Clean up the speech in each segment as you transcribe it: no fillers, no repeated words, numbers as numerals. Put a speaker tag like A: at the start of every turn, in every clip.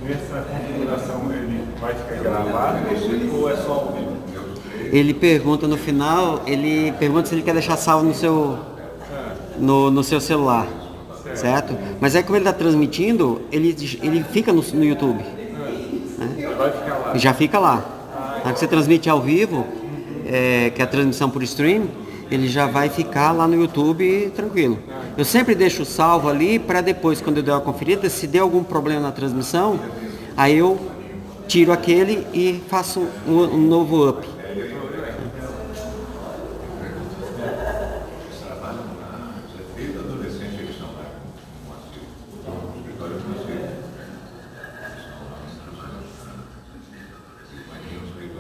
A: nessa configuração ele vai ficar gravado ou é só ao vivo?
B: Ele pergunta no final, ele pergunta se ele quer deixar salvo no seu, no seu celular, certo? Mas aí como ele está transmitindo, ele fica no YouTube. Né?
A: Vai ficar lá.
B: Já fica lá. Na hora que você transmite ao vivo, que é a transmissão por stream, ele já vai ficar lá no YouTube tranquilo. Eu sempre deixo salvo ali para depois, quando eu der uma conferida, se der algum problema na transmissão, aí eu tiro aquele e faço um novo up.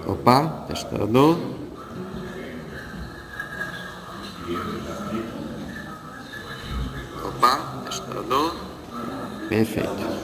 B: Opa, testando. Opa, testando. Perfeito.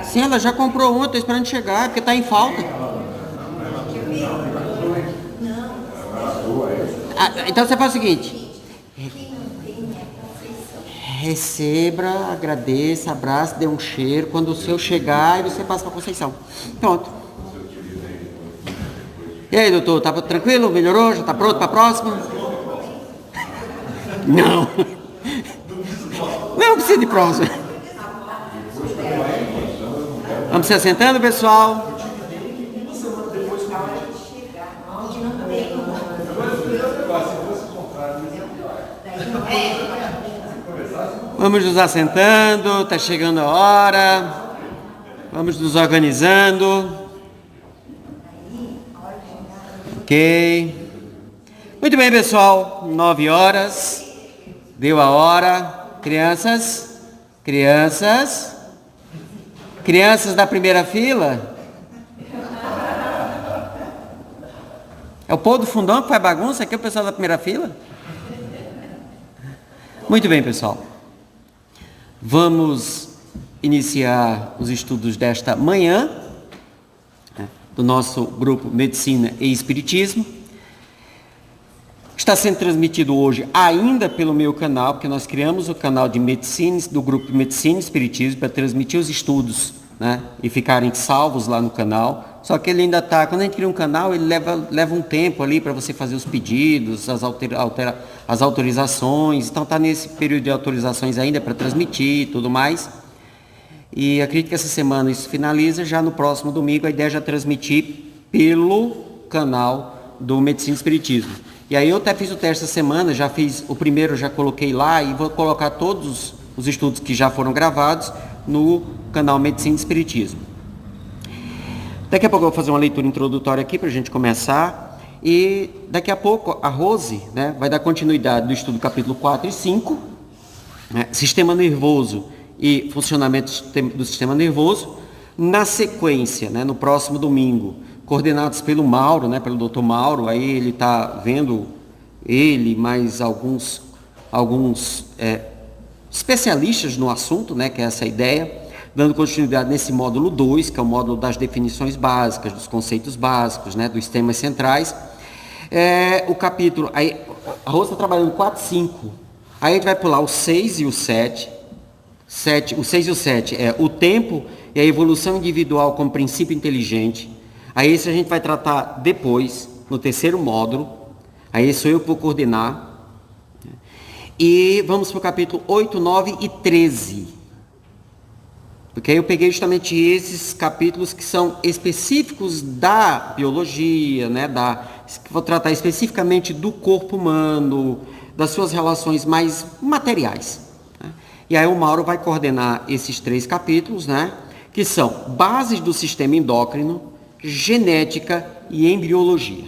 B: Sim, ela já comprou uma, tô esperando chegar, porque tá em falta. Então você faz o seguinte. Receba, agradeça, abraça, dê um cheiro. Quando o seu chegar, aí você passa para Conceição. Pronto. E aí, doutor, tá tranquilo? Melhorou? Já tá pronto para a próxima? Não. Não precisa de próxima. Vamos se assentando, pessoal. Vamos nos assentando, está chegando a hora. Vamos nos organizando. Ok. Muito bem, pessoal. 9 horas. Deu a hora. Crianças. Crianças. Crianças da primeira fila. É o povo do fundão que faz bagunça? Aqui é o pessoal da primeira fila? Muito bem, pessoal. Vamos iniciar os estudos desta manhã, do nosso grupo Medicina e Espiritismo. Está sendo transmitido hoje ainda pelo meu canal, porque nós criamos o canal de Medicina, do grupo Medicina e Espiritismo, para transmitir os estudos, né? E ficarem salvos lá no canal. Só que ele ainda está, quando a gente cria um canal, ele leva um tempo ali para você fazer os pedidos, as autorizações. Então está nesse período de autorizações ainda para transmitir e tudo mais. E acredito que essa semana isso finaliza. Já no próximo domingo a ideia é já transmitir pelo canal do Medicina e Espiritismo. E aí eu até fiz o teste essa semana, já fiz o primeiro, já coloquei lá e vou colocar todos os estudos que já foram gravados no canal Medicina e Espiritismo. Daqui a pouco eu vou fazer uma leitura introdutória aqui para a gente começar. E daqui a pouco a Rose, né, vai dar continuidade do estudo capítulo 4 e 5, né, sistema nervoso e funcionamento do sistema nervoso. Na sequência, né, no próximo domingo, coordenados pelo Mauro, né, pelo Dr. Mauro, aí ele está vendo, ele mais alguns especialistas no assunto, né, que é essa ideia, dando continuidade nesse módulo 2, que é o módulo das definições básicas, dos conceitos básicos, né, dos temas centrais. O capítulo, aí, a Rosa está trabalhando 4 e 5, aí a gente vai pular o 6 e o 7. O 6 e o 7 é o tempo e a evolução individual como princípio inteligente. Aí esse a gente vai tratar depois, no terceiro módulo. Aí sou eu que vou coordenar. E vamos para o capítulo 8, 9 e 13. Porque aí eu peguei justamente esses capítulos que são específicos da biologia, né? Vou tratar especificamente do corpo humano, das suas relações mais materiais. E aí o Mauro vai coordenar esses 3 capítulos, né? Que são bases do sistema endócrino, genética e embriologia.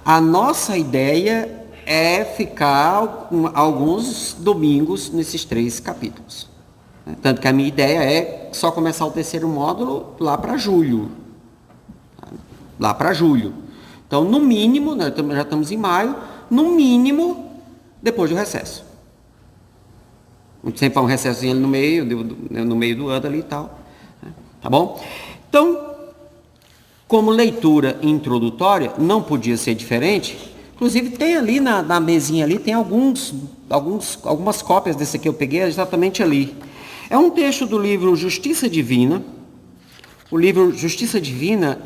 B: A nossa ideia é ficar alguns domingos nesses 3 capítulos. Tanto que a minha ideia é só começar o terceiro módulo lá para julho. Então, no mínimo, nós já estamos em maio, no mínimo, depois do recesso. A gente sempre faz um recessozinho ali no meio do ano ali e tal. Tá bom? Então, como leitura introdutória, não podia ser diferente. Inclusive, tem ali na mesinha ali, tem algumas cópias desse aqui eu peguei exatamente ali. É um texto do livro Justiça Divina. O livro Justiça Divina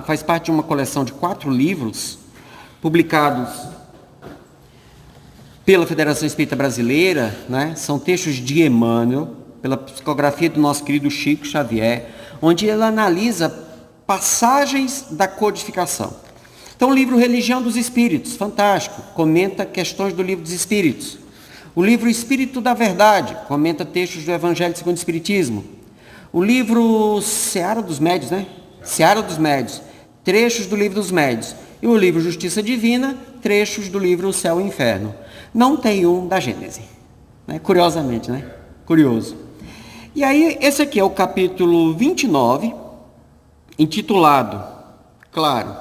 B: faz parte de uma coleção de 4 livros, publicados pela Federação Espírita Brasileira, né? São textos de Emmanuel, pela psicografia do nosso querido Chico Xavier, onde ele analisa passagens da codificação. Então, o livro Religião dos Espíritos, fantástico, comenta questões do Livro dos Espíritos. O livro Espírito da Verdade, comenta textos do Evangelho segundo o Espiritismo. O livro Seara dos Médios, né? Seara dos Médios, trechos do Livro dos Médios. E o livro Justiça Divina, trechos do livro O Céu e o Inferno. Não tem um da Gênese, né? Curiosamente, né? Curioso. E aí, esse aqui é o capítulo 29, intitulado, claro,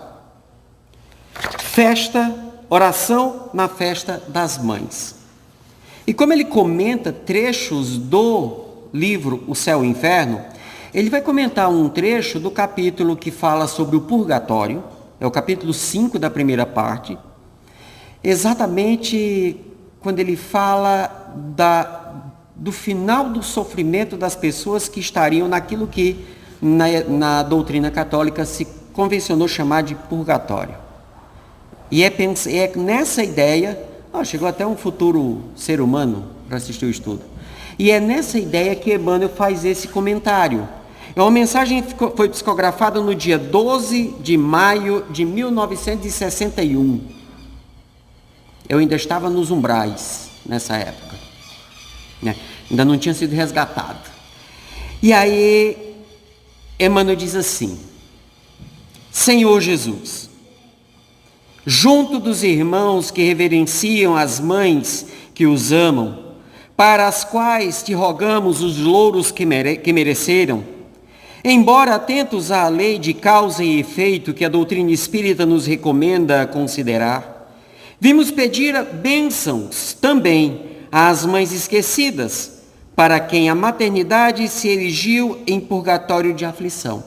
B: Oração na Festa das Mães. E como ele comenta trechos do livro O Céu e o Inferno, ele vai comentar um trecho do capítulo que fala sobre o purgatório, é o capítulo 5 da primeira parte, exatamente quando ele fala do final do sofrimento das pessoas que estariam naquilo que na doutrina católica se convencionou chamar de purgatório. E é nessa ideia, chegou até um futuro ser humano para assistir o estudo, e é nessa ideia que Emmanuel faz esse comentário. É uma mensagem que foi psicografada no dia 12 de maio de 1961. Eu ainda estava nos umbrais nessa época, né? Ainda não tinha sido resgatado. E aí, Emmanuel diz assim: Senhor Jesus, junto dos irmãos que reverenciam as mães que os amam, para as quais te rogamos os louros que mereceram, embora atentos à lei de causa e efeito que a doutrina espírita nos recomenda considerar, vimos pedir bênçãos também às mães esquecidas, para quem a maternidade se erigiu em purgatório de aflição.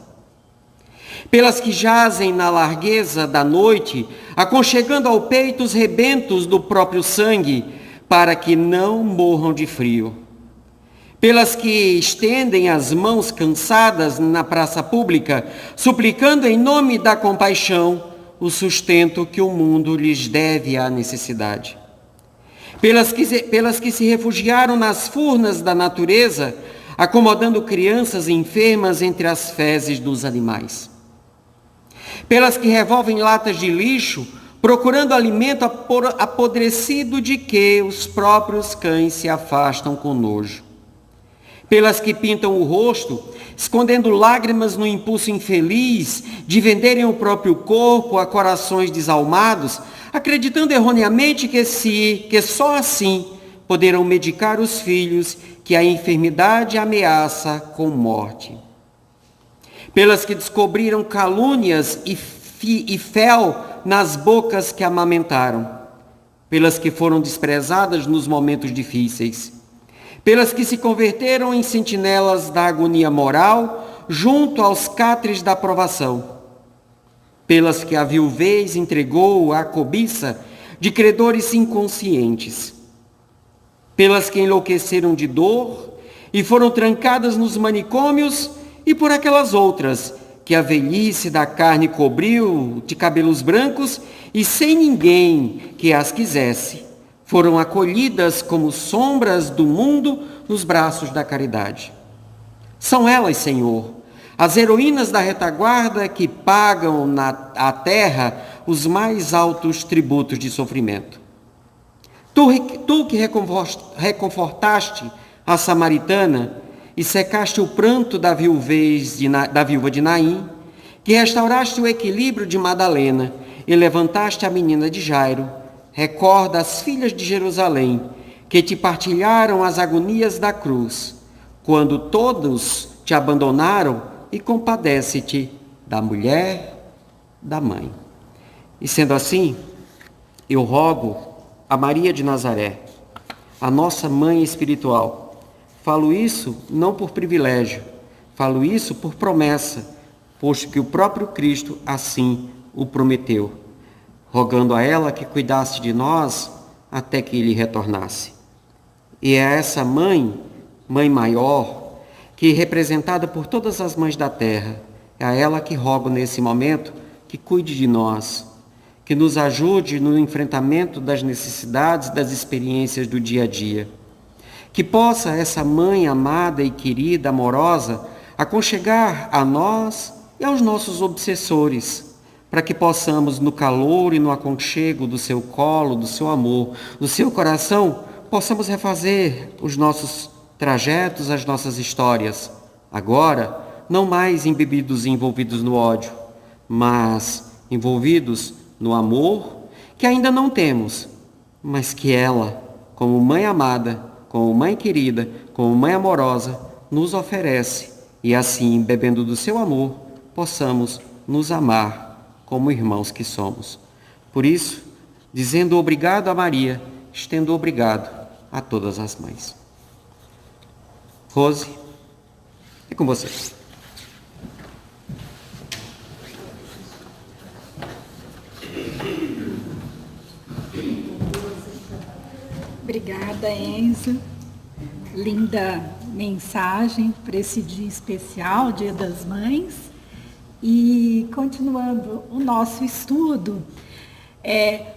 B: pelas que jazem na largueza da noite, aconchegando ao peito os rebentos do próprio sangue, para que não morram de frio. Pelas que estendem as mãos cansadas na praça pública, suplicando em nome da compaixão o sustento que o mundo lhes deve à necessidade. Pelas que se refugiaram nas furnas da natureza, acomodando crianças enfermas entre as fezes dos animais. Pelas que revolvem latas de lixo, procurando alimento apodrecido de que os próprios cães se afastam com nojo. Pelas que pintam o rosto, escondendo lágrimas no impulso infeliz de venderem o próprio corpo a corações desalmados, acreditando erroneamente que só assim poderão medicar os filhos que a enfermidade ameaça com morte. Pelas que descobriram calúnias e fel nas bocas que amamentaram, pelas que foram desprezadas nos momentos difíceis, pelas que se converteram em sentinelas da agonia moral junto aos catres da provação, pelas que a viuvez entregou à cobiça de credores inconscientes, pelas que enlouqueceram de dor e foram trancadas nos manicômios, e por aquelas outras que a velhice da carne cobriu de cabelos brancos e sem ninguém que as quisesse, foram acolhidas como sombras do mundo nos braços da caridade. São elas, Senhor, as heroínas da retaguarda que pagam à terra os mais altos tributos de sofrimento. Tu que reconfortaste a samaritana e secaste o pranto da viúva de Naim, que restauraste o equilíbrio de Madalena e levantaste a menina de Jairo, recorda as filhas de Jerusalém, que te partilharam as agonias da cruz, quando todos te abandonaram, e compadece-te da mulher, da mãe. E sendo assim, eu rogo a Maria de Nazaré, a nossa mãe espiritual. Falo isso não por privilégio, falo isso por promessa, posto que o próprio Cristo assim o prometeu, rogando a ela que cuidasse de nós até que ele retornasse. E é essa mãe maior, que representada por todas as mães da terra, é a ela que rogo nesse momento que cuide de nós, que nos ajude no enfrentamento das necessidades, das experiências do dia a dia. Que possa essa mãe amada e querida, amorosa, aconchegar a nós e aos nossos obsessores, para que possamos, no calor e no aconchego do seu colo, do seu amor, do seu coração, possamos refazer os nossos trajetos, as nossas histórias. Agora, não mais embebidos e envolvidos no ódio, mas envolvidos no amor que ainda não temos, mas que ela, como mãe amada, como mãe querida, como mãe amorosa, nos oferece, e assim, bebendo do seu amor, possamos nos amar como irmãos que somos. Por isso, dizendo obrigado a Maria, estendo obrigado a todas as mães. Rose, é com você.
C: Obrigada, Enzo. Linda mensagem para esse dia especial, Dia das Mães. E continuando o nosso estudo,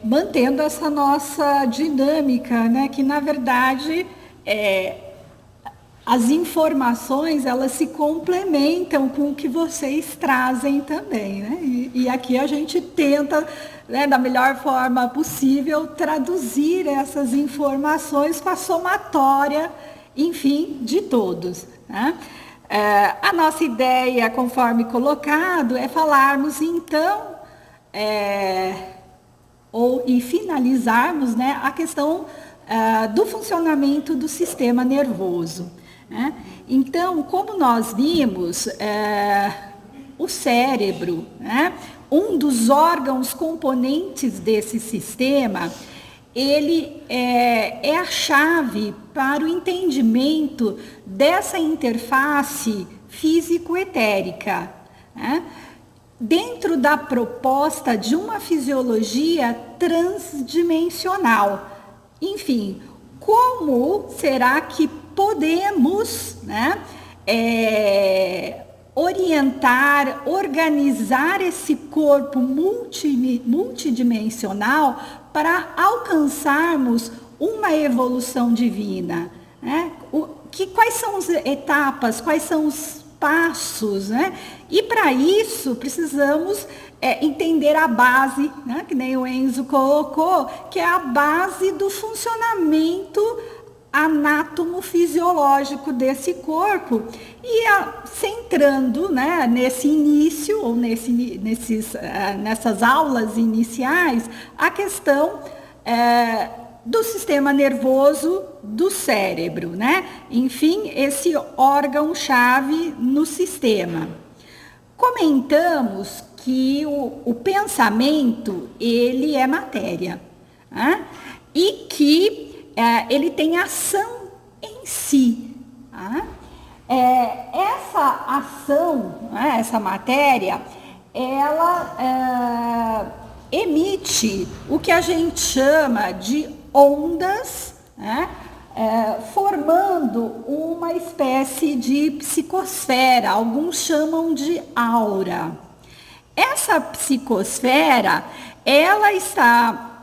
C: mantendo essa nossa dinâmica, né, que na verdade as informações elas se complementam com o que vocês trazem também, né? E aqui a gente tenta, né, da melhor forma possível, traduzir essas informações com a somatória, enfim, de todos, né? A nossa ideia, conforme colocado, é falarmos então, e finalizarmos, né, a questão do funcionamento do sistema nervoso, né? Então, como nós vimos, o cérebro, né, um dos órgãos componentes desse sistema, ele é a chave para o entendimento dessa interface físico-etérica, né? dentro da proposta de uma fisiologia transdimensional. Enfim, como será que podemos, né, orientar, organizar esse corpo multidimensional para alcançarmos uma evolução divina, né? Quais são as etapas, quais são os passos, né? E para isso precisamos entender a base, né? Que nem o Enzo colocou, que é a base do funcionamento anátomo-fisiológico desse corpo, e centrando, né, nesse início, ou nessas aulas iniciais, a questão do sistema nervoso do cérebro, né? Enfim, esse órgão-chave no sistema. Comentamos que o pensamento, ele é matéria, né? E que ele tem ação em si. Tá? Essa ação, né, essa matéria, ela emite o que a gente chama de ondas, né, formando uma espécie de psicosfera, alguns chamam de aura. Essa psicosfera, ela está...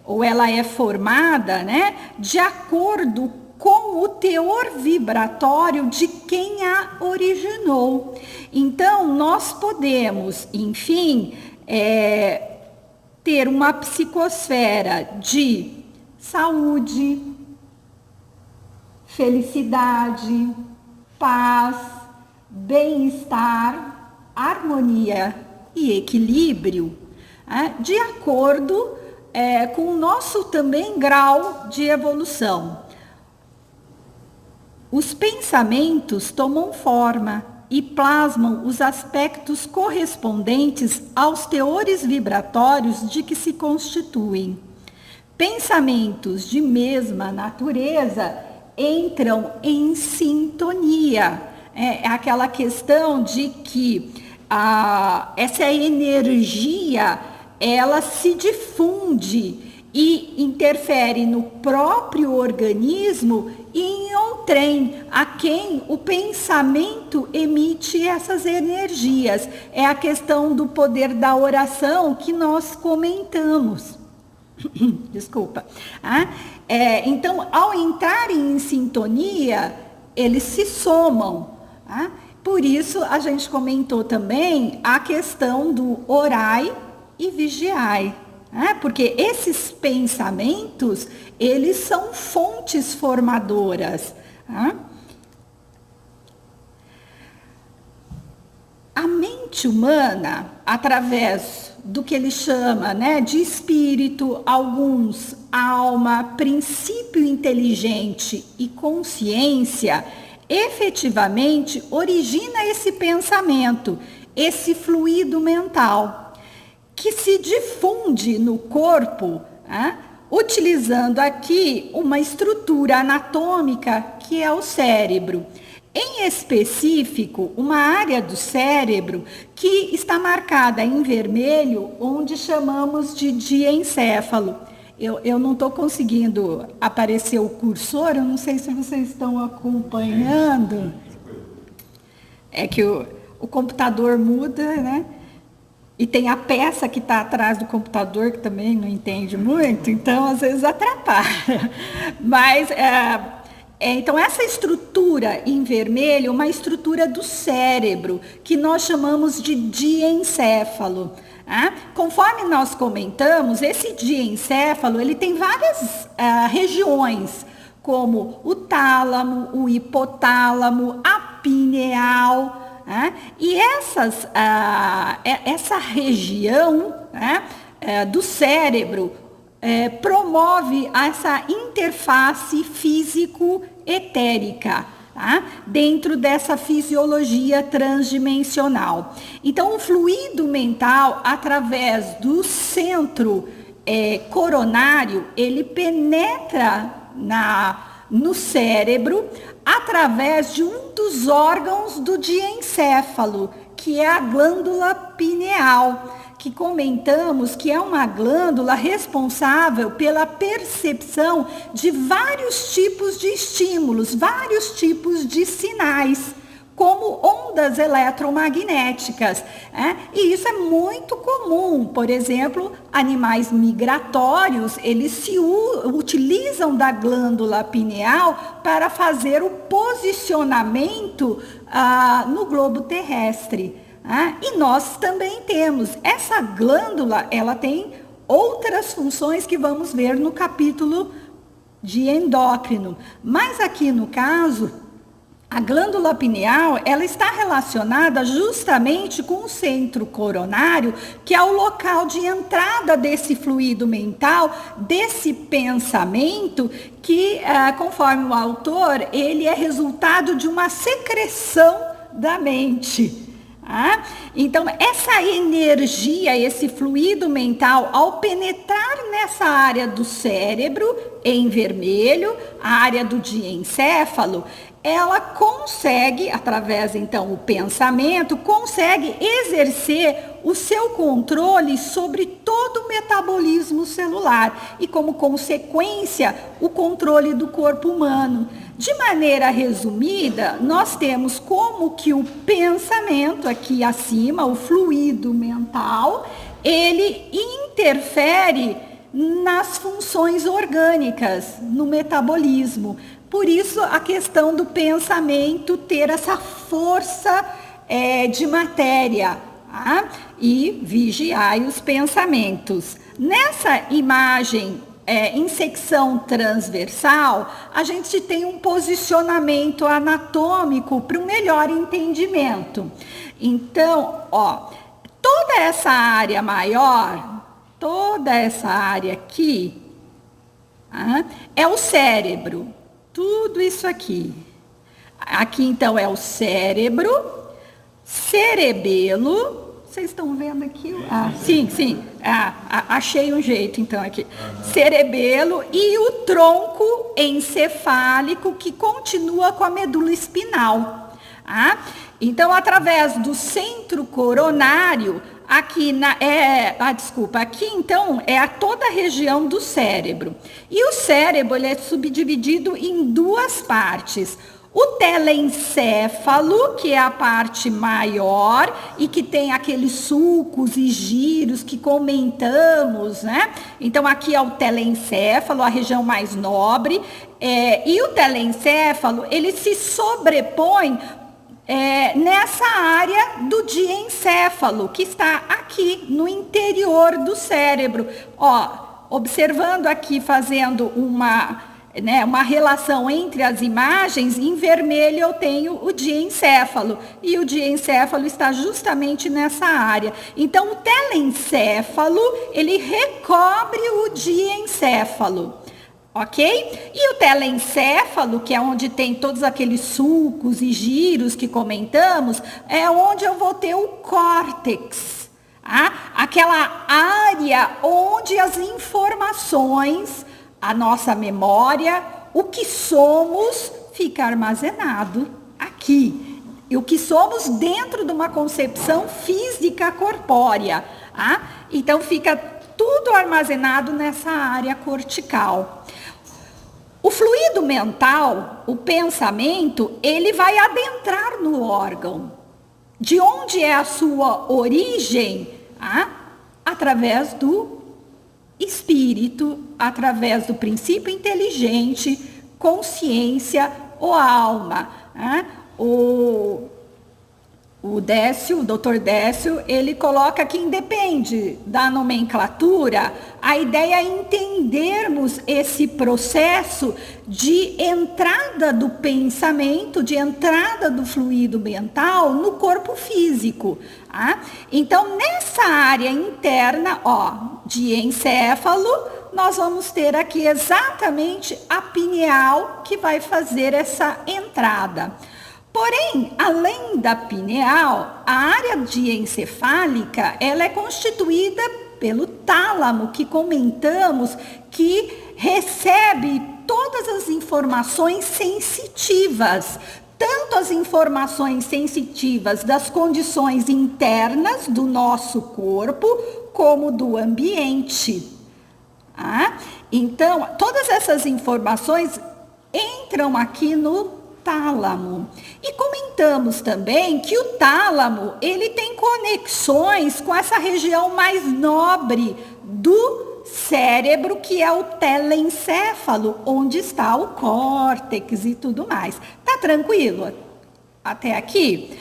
C: ou ela é formada, né, de acordo com o teor vibratório de quem a originou. Então, nós podemos, enfim, ter uma psicosfera de saúde, felicidade, paz, bem-estar, harmonia e equilíbrio, de acordo com o nosso também grau de evolução. Os pensamentos tomam forma e plasmam os aspectos correspondentes aos teores vibratórios de que se constituem. Pensamentos de mesma natureza entram em sintonia. É aquela questão de que essa energia, ela se difunde e interfere no próprio organismo e em outrem, a quem o pensamento emite essas energias. É a questão do poder da oração que nós comentamos. Desculpa. Então, ao entrarem em sintonia, eles se somam. Por isso, a gente comentou também a questão do orai e vigiai. Porque esses pensamentos, eles são fontes formadoras. A mente humana, através do que ele chama, né, de espírito, alguns alma, princípio inteligente e consciência, efetivamente origina esse pensamento, esse fluido mental, que se difunde no corpo, utilizando aqui uma estrutura anatômica que é o cérebro. Em específico, uma área do cérebro que está marcada em vermelho, onde chamamos de diencéfalo. Eu não estou conseguindo aparecer o cursor, eu não sei se vocês estão acompanhando. É que o computador muda, né? E tem a peça que está atrás do computador, que também não entende muito, então às vezes atrapalha. Mas, então, essa estrutura em vermelho, uma estrutura do cérebro, que nós chamamos de diencéfalo. Conforme nós comentamos, esse diencéfalo, ele tem várias regiões, como o tálamo, o hipotálamo, a pineal. E essa região do cérebro promove essa interface físico-etérica, dentro dessa fisiologia transdimensional. Então, o fluido mental, através do centro coronário, ele penetra no cérebro através de um dos órgãos do diencéfalo, que é a glândula pineal, que comentamos que é uma glândula responsável pela percepção de vários tipos de estímulos, vários tipos de sinais, como ondas eletromagnéticas. E isso é muito comum. Por exemplo, animais migratórios, eles se utilizam da glândula pineal para fazer o posicionamento no globo terrestre. E nós também temos. Essa glândula, ela tem outras funções que vamos ver no capítulo de endócrino. Mas aqui no caso, a glândula pineal, ela está relacionada justamente com o centro coronário, que é o local de entrada desse fluido mental, desse pensamento, que, conforme o autor, ele é resultado de uma secreção da mente. Então, essa energia, esse fluido mental, ao penetrar nessa área do cérebro, em vermelho, a área do diencéfalo, ela consegue, através então o pensamento, consegue exercer o seu controle sobre todo o metabolismo celular e, como consequência, o controle do corpo humano. De maneira resumida, nós temos como que o pensamento aqui acima, o fluido mental, ele interfere nas funções orgânicas, no metabolismo. Por isso, a questão do pensamento ter essa força de matéria, e vigiai os pensamentos. Nessa imagem em secção transversal, a gente tem um posicionamento anatômico para um melhor entendimento. Então, toda essa área maior, toda essa área aqui, é o cérebro. Tudo isso aqui. Aqui, então, é o cérebro, cerebelo. Vocês estão vendo aqui? Sim. Achei um jeito, então, aqui. Cerebelo e o tronco encefálico, que continua com a medula espinal. Então, através do centro coronário, aqui então é toda a região do cérebro. E o cérebro, ele é subdividido em duas partes. O telencéfalo, que é a parte maior e que tem aqueles sulcos e giros que comentamos, né? Então, aqui é o telencéfalo, a região mais nobre. E o telencéfalo, ele se sobrepõe nessa área do diencéfalo, que está aqui no interior do cérebro. Observando aqui, fazendo uma relação entre as imagens, em vermelho eu tenho o diencéfalo, e o diencéfalo está justamente nessa área. Então, o telencéfalo, ele recobre o diencéfalo. Ok? E o telencéfalo, que é onde tem todos aqueles sulcos e giros que comentamos, é onde eu vou ter o córtex. Aquela área onde as informações, a nossa memória, o que somos, fica armazenado aqui. E o que somos dentro de uma concepção física corpórea. Então, fica tudo armazenado nessa área cortical. O fluido mental, o pensamento, ele vai adentrar no órgão. De onde é a sua origem? Através do espírito, através do princípio inteligente, consciência ou alma. O Dr. Décio, ele coloca que independe da nomenclatura, a ideia é entendermos esse processo de entrada do pensamento, de entrada do fluido mental no corpo físico. Então, nessa área interna, de encéfalo, nós vamos ter aqui exatamente a pineal que vai fazer essa entrada. Porém, além da pineal, a área diencefálica, ela é constituída pelo tálamo, que comentamos, que recebe todas as informações sensitivas, tanto as informações sensitivas das condições internas do nosso corpo, como do ambiente. Então, todas essas informações entram aqui no tálamo. E comentamos também que o tálamo, ele tem conexões com essa região mais nobre do cérebro, que é o telencéfalo, onde está o córtex e tudo mais. Tá tranquilo até aqui?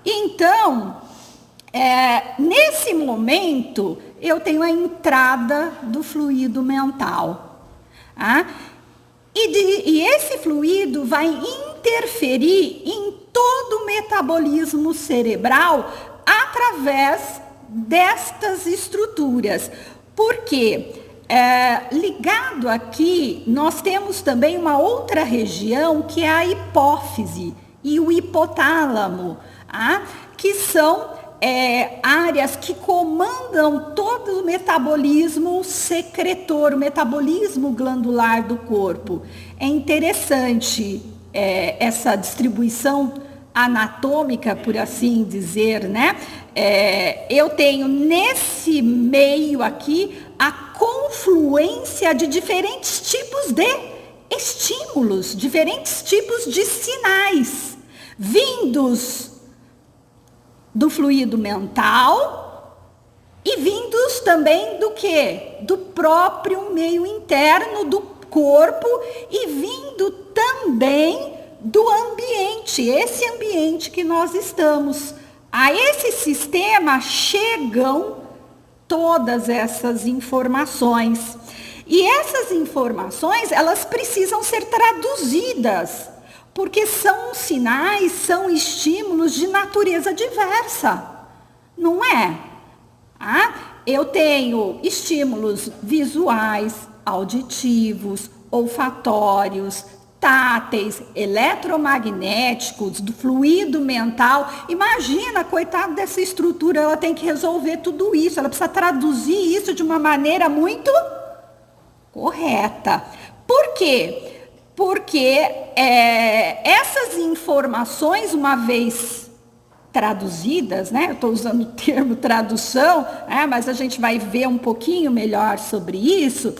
C: Então, nesse momento, eu tenho a entrada do fluido mental. E esse fluido vai interferir em todo o metabolismo cerebral através destas estruturas. Porque, ligado aqui, nós temos também uma outra região, que é a hipófise e o hipotálamo, que são áreas que comandam todo o metabolismo secretor, o metabolismo glandular do corpo. É interessante essa distribuição anatômica, por assim dizer, né? Eu tenho nesse meio aqui a confluência de diferentes tipos de estímulos, diferentes tipos de sinais, vindos do fluido mental e vindos também do quê? Do próprio meio interno do corpo e vindo também do ambiente, esse ambiente que nós estamos. A esse sistema chegam todas essas informações. E essas informações, elas precisam ser traduzidas, porque são sinais, são estímulos de natureza diversa, não é? Eu tenho estímulos visuais, auditivos, olfatórios, táteis, eletromagnéticos, do fluido mental. Imagina, coitada dessa estrutura, ela tem que resolver tudo isso, ela precisa traduzir isso de uma maneira muito correta. Por quê? Porque essas informações, uma vez traduzidas, né? Eu estou usando o termo tradução, mas a gente vai ver um pouquinho melhor sobre isso.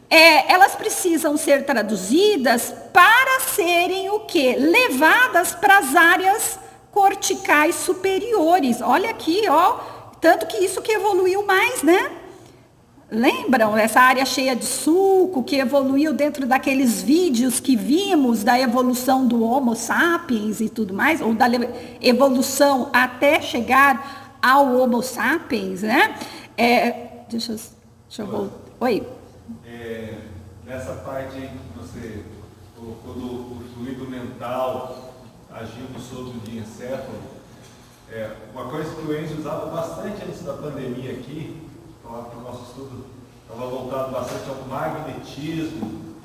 C: Elas precisam ser traduzidas para serem o quê? Levadas para as áreas corticais superiores. Olha aqui, tanto que isso que evoluiu mais, né? Lembram essa área cheia de suco que evoluiu dentro daqueles vídeos que vimos da evolução do Homo sapiens e tudo mais, ou da evolução até chegar ao Homo sapiens, né? Deixa eu voltar. Oi.
A: Nessa parte aí que você colocou do fluido mental agindo sobre o diencéfalo, uma coisa que o Enzo usava bastante antes da pandemia aqui, falava que o nosso estudo estava voltado bastante ao magnetismo,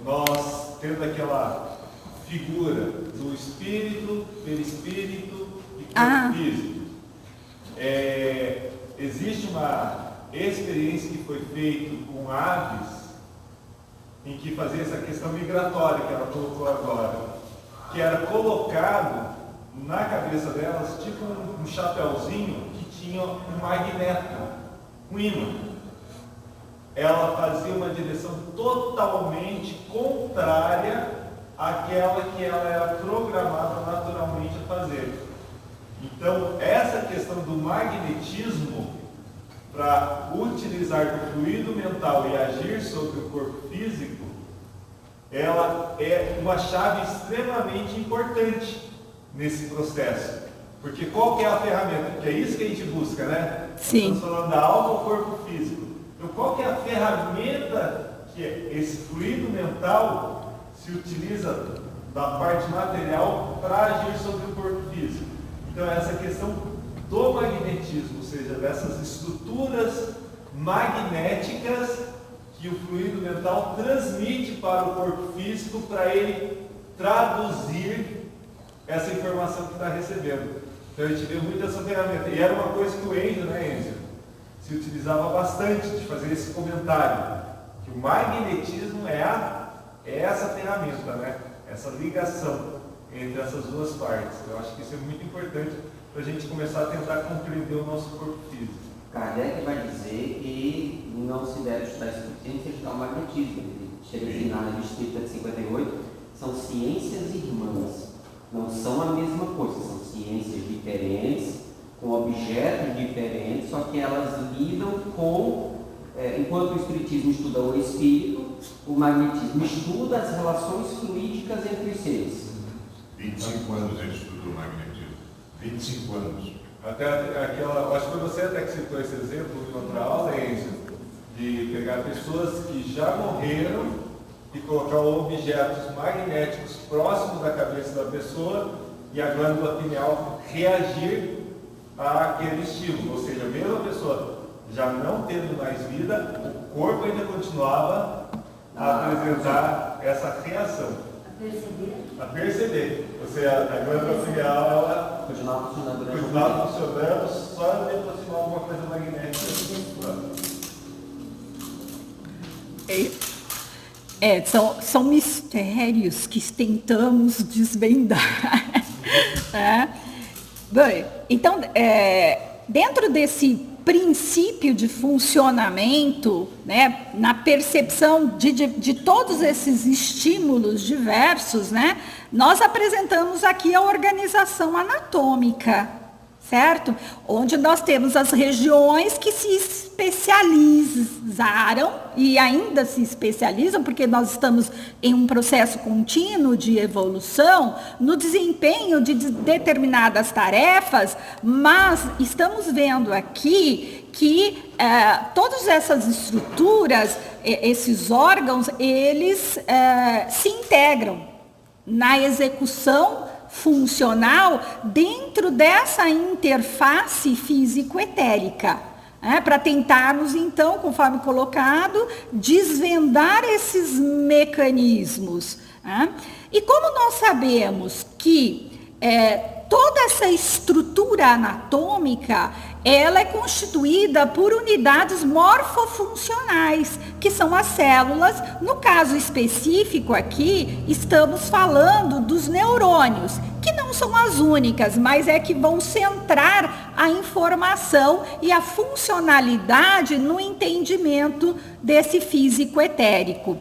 A: nós tendo aquela figura do espírito, perispírito e corpo físico. Existe uma experiência que foi feita com aves, em que fazia essa questão migratória que ela colocou agora, que era colocado na cabeça delas tipo um chapéuzinho que tinha um magneto, um ímã. Ela fazia uma direção totalmente contrária àquela que ela era programada naturalmente a fazer. Então, essa questão do magnetismo para utilizar do fluido mental e agir sobre o corpo físico, ela é uma chave extremamente importante nesse processo. Porque qual que é a ferramenta? Porque é isso que a gente busca, né?
C: Sim.
A: Estamos falando da alma ao corpo físico. Então, qual que é a ferramenta que esse fluido mental se utiliza da parte material para agir sobre o corpo físico? Então, essa questão do magnetismo, ou seja, dessas estruturas magnéticas que o fluido mental transmite para o corpo físico para ele traduzir essa informação que está recebendo. Então a gente vê muito essa ferramenta. E era uma coisa que o Enzo, se utilizava bastante de fazer esse comentário, que o magnetismo é essa ferramenta, né? essa ligação entre essas duas partes. Eu acho que isso é muito importante para a gente começar a tentar compreender o nosso corpo físico.
B: Kardec vai dizer que não se deve estudar espiritismo sem estudar o magnetismo. Ele chega assim na Lei Espírita de 58, são ciências irmãs, não são a mesma coisa, são ciências diferentes, com objetos diferentes, só que elas lidam com, enquanto o espiritismo estuda o espírito, o magnetismo estuda as relações fluídicas entre os seres.
D: 25 anos ele estudou magnetismo. 25 anos.
A: Até aquela, acho que foi você até que citou esse exemplo em outra aula, Enzo, de pegar pessoas que já morreram e colocar objetos magnéticos próximos da cabeça da pessoa e a glândula pineal reagir àquele estímulo. Ou seja, mesmo a pessoa já não tendo mais vida, o corpo ainda continuava a apresentar essa reação. A perceber. Ou seja, a glândula pineal, ela continuava funcionando só de aproximar alguma coisa magnética.
C: São mistérios que tentamos desvendar. Bem, então, dentro desse princípio de funcionamento, né, na percepção de todos esses estímulos diversos, né, nós apresentamos aqui a organização anatômica, certo? Onde nós temos as regiões que se especializaram e ainda se especializam, porque nós estamos em um processo contínuo de evolução no desempenho de determinadas tarefas, mas estamos vendo aqui que todas essas estruturas, esses órgãos, eles se integram na execução funcional dentro dessa interface físico-etérica, para tentarmos, então, conforme colocado, desvendar esses mecanismos. E como nós sabemos que toda essa estrutura anatômica, ela é constituída por unidades morfofuncionais, que são as células. No caso específico aqui, estamos falando dos neurônios, que não são as únicas, mas é que vão centrar a informação e a funcionalidade no entendimento desse físico etérico.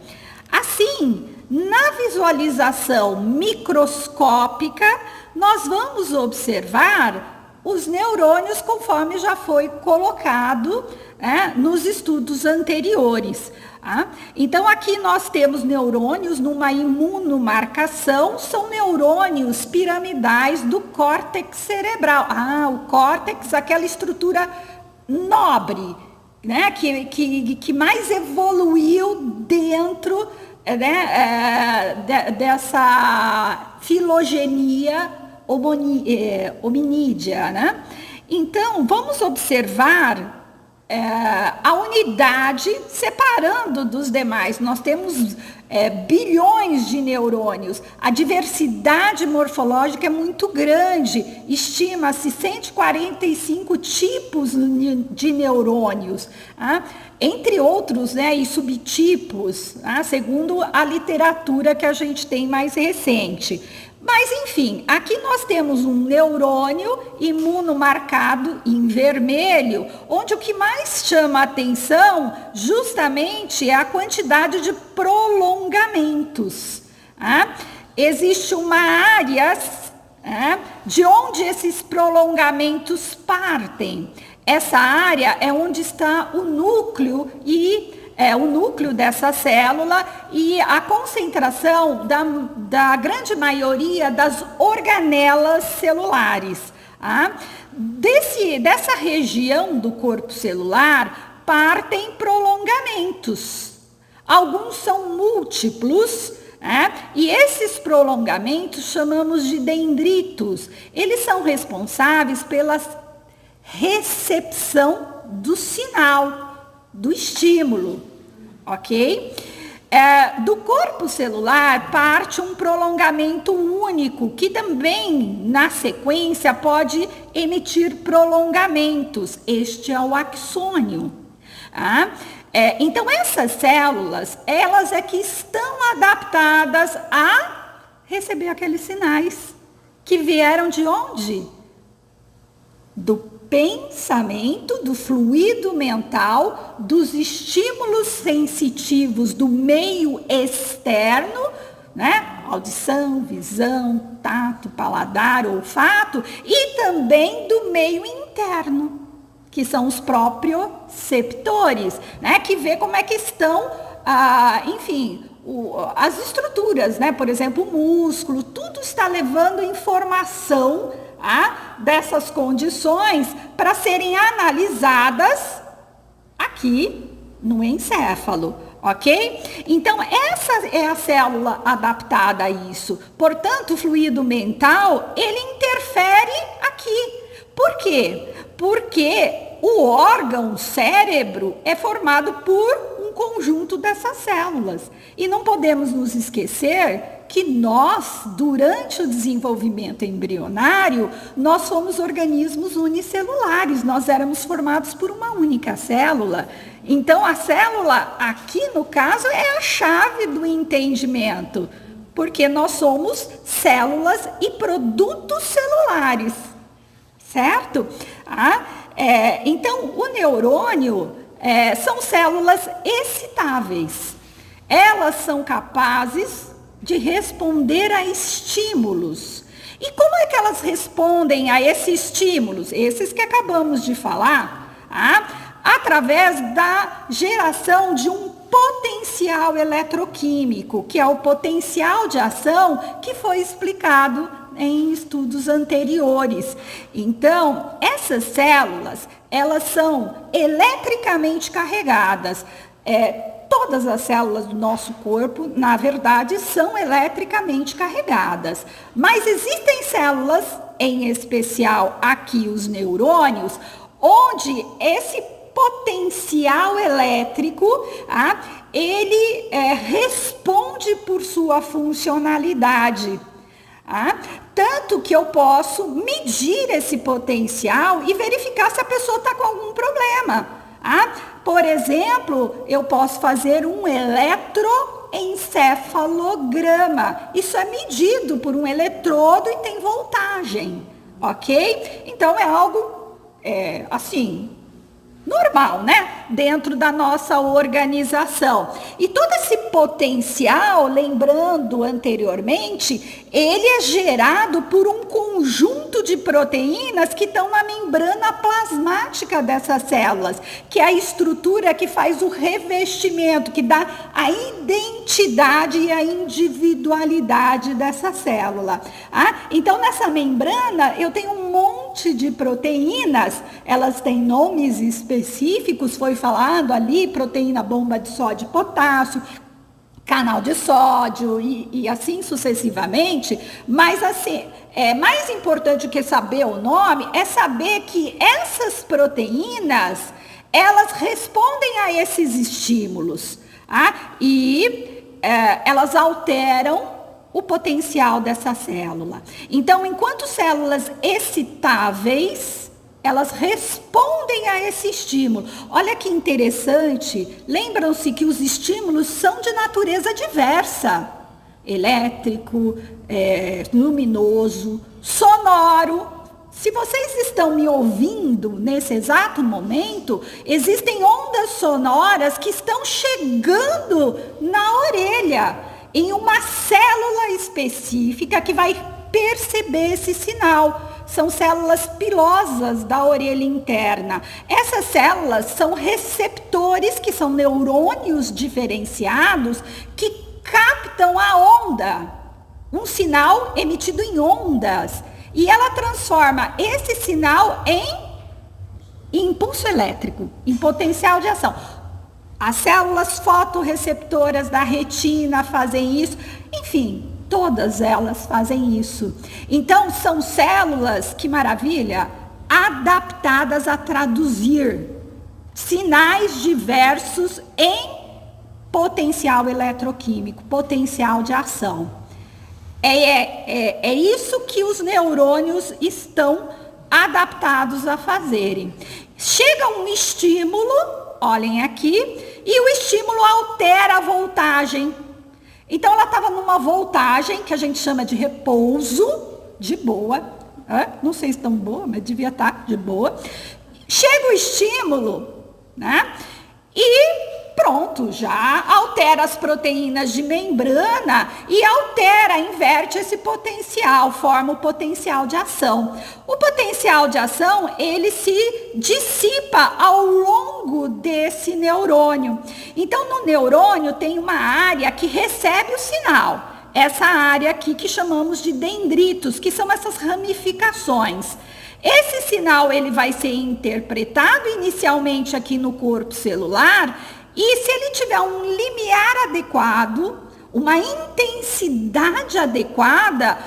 C: Assim, na visualização microscópica, nós vamos observar os neurônios, conforme já foi colocado nos estudos anteriores. Então, aqui nós temos neurônios numa imunomarcação, são neurônios piramidais do córtex cerebral. O córtex, aquela estrutura nobre, né, que mais evoluiu dentro dessa filogenia hominídea, né? Então, vamos observar a unidade separando dos demais. Nós temos bilhões de neurônios. A diversidade morfológica é muito grande. Estima-se 145 tipos de neurônios, entre outros, né, e subtipos, segundo a literatura que a gente tem mais recente. Mas, enfim, aqui nós temos um neurônio imunomarcado em vermelho, onde o que mais chama a atenção justamente é a quantidade de prolongamentos. Existe uma área de onde esses prolongamentos partem. Essa área é onde está o núcleo o núcleo dessa célula e a concentração da grande maioria das organelas celulares. Dessa região do corpo celular partem prolongamentos. Alguns são múltiplos, e esses prolongamentos chamamos de dendritos. Eles são responsáveis pela recepção do sinal, do estímulo, ok? Do corpo celular parte um prolongamento único, que também, na sequência, pode emitir prolongamentos. Este é o axônio. Então, essas células, elas é que estão adaptadas a receber aqueles sinais que vieram de onde? Do pensamento, do fluido mental, dos estímulos sensitivos do meio externo, né? Audição, visão, tato, paladar, olfato, e também do meio interno, que são os proprioceptores, né? Que vê como é que estão, enfim, as estruturas, né? Por exemplo, o músculo, tudo está levando informação dessas condições para serem analisadas aqui no encéfalo, ok? Então, essa é a célula adaptada a isso. Portanto, o fluido mental, ele interfere aqui. Por quê? Porque o órgão cérebro é formado por um conjunto dessas células. E não podemos nos esquecer que nós, durante o desenvolvimento embrionário, nós somos organismos unicelulares, nós éramos formados por uma única célula. Então, a célula, aqui no caso, é a chave do entendimento, porque nós somos células e produtos celulares, certo? Então, o neurônio são células excitáveis. Elas são capazes de responder a estímulos. E como é que elas respondem a esses estímulos? Esses que acabamos de falar, através da geração de um potencial eletroquímico, que é o potencial de ação que foi explicado em estudos anteriores. Então, essas células, elas são eletricamente carregadas. Todas as células do nosso corpo, na verdade, são eletricamente carregadas. Mas existem células, em especial aqui os neurônios, onde esse potencial elétrico, ele responde por sua funcionalidade. Tanto que eu posso medir esse potencial e verificar se a pessoa está com algum problema. Por exemplo, eu posso fazer um eletroencefalograma. Isso é medido por um eletrodo e tem voltagem, ok? Então é algo, assim, normal, né? Dentro da nossa organização. E todo esse potencial, lembrando anteriormente, ele é gerado por um conjunto de proteínas que estão na membrana plasmática dessas células, que é a estrutura que faz o revestimento, que dá a identidade e a individualidade dessa célula. Então, nessa membrana, eu tenho um monte de proteínas, elas têm nomes específicos, foi falado ali, proteína bomba de sódio e potássio, canal de sódio e assim sucessivamente, mas assim, mais importante do que saber o nome, é saber que essas proteínas, elas respondem a esses estímulos, elas alteram o potencial dessa célula. Então, enquanto células excitáveis, elas respondem a esse estímulo. Olha que interessante, lembram-se que os estímulos são de natureza diversa. Elétrico, luminoso, sonoro. Se vocês estão me ouvindo nesse exato momento, existem ondas sonoras que estão chegando na orelha, em uma célula específica que vai perceber esse sinal. São células pilosas da orelha interna. Essas células são receptores, que são neurônios diferenciados, que captam a onda, um sinal emitido em ondas. E ela transforma esse sinal em impulso elétrico, em potencial de ação. As células fotorreceptoras da retina fazem isso, enfim, todas elas fazem isso. Então, são células, que maravilha, adaptadas a traduzir sinais diversos em potencial eletroquímico, potencial de ação. É isso que os neurônios estão adaptados a fazerem. Chega um estímulo, olhem aqui, e o estímulo altera a voltagem. Então ela estava numa voltagem que a gente chama de repouso, de boa. Não sei se tão boa, mas devia estar de boa. Chega o estímulo, né? E pronto, já altera as proteínas de membrana e altera, inverte esse potencial, forma o potencial de ação. O potencial de ação, ele se dissipa ao longo desse neurônio. Então, no neurônio tem uma área que recebe o sinal. Essa área aqui que chamamos de dendritos, que são essas ramificações. Esse sinal, ele vai ser interpretado inicialmente aqui no corpo celular. E se ele tiver um limiar adequado, uma intensidade adequada,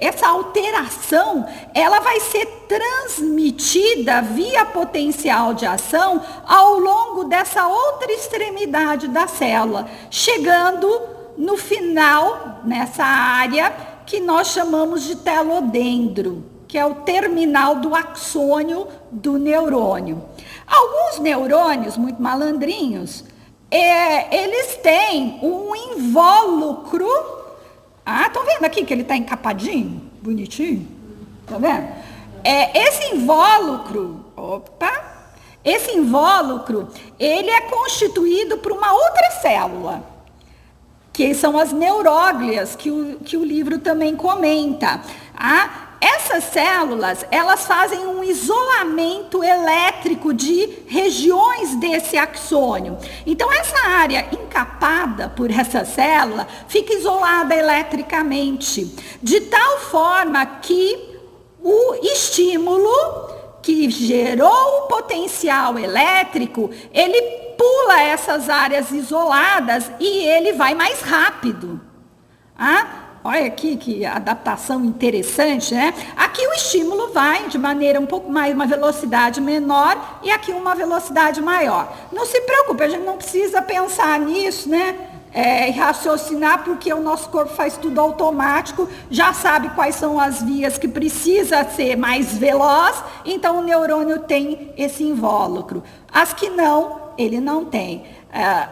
C: essa alteração, ela vai ser transmitida via potencial de ação ao longo dessa outra extremidade da célula, chegando no final, nessa área que nós chamamos de telodendro, que é o terminal do axônio do neurônio. Alguns neurônios, muito malandrinhos, eles têm um invólucro. Estão vendo aqui que ele está encapadinho? Bonitinho? Tá vendo? Esse invólucro, ele é constituído por uma outra célula, que são as neuróglias, que o livro também comenta. Essas células, elas fazem um isolamento elétrico de regiões desse axônio. Então, essa área encapada por essa célula fica isolada eletricamente, de tal forma que o estímulo que gerou o potencial elétrico, ele pula essas áreas isoladas e ele vai mais rápido. Olha aqui que adaptação interessante, né? Aqui o estímulo vai de maneira um pouco mais, uma velocidade menor e aqui uma velocidade maior. Não se preocupe, a gente não precisa pensar nisso, né? E raciocinar, porque o nosso corpo faz tudo automático, já sabe quais são as vias que precisa ser mais veloz, então o neurônio tem esse invólucro. As que não, ele não tem.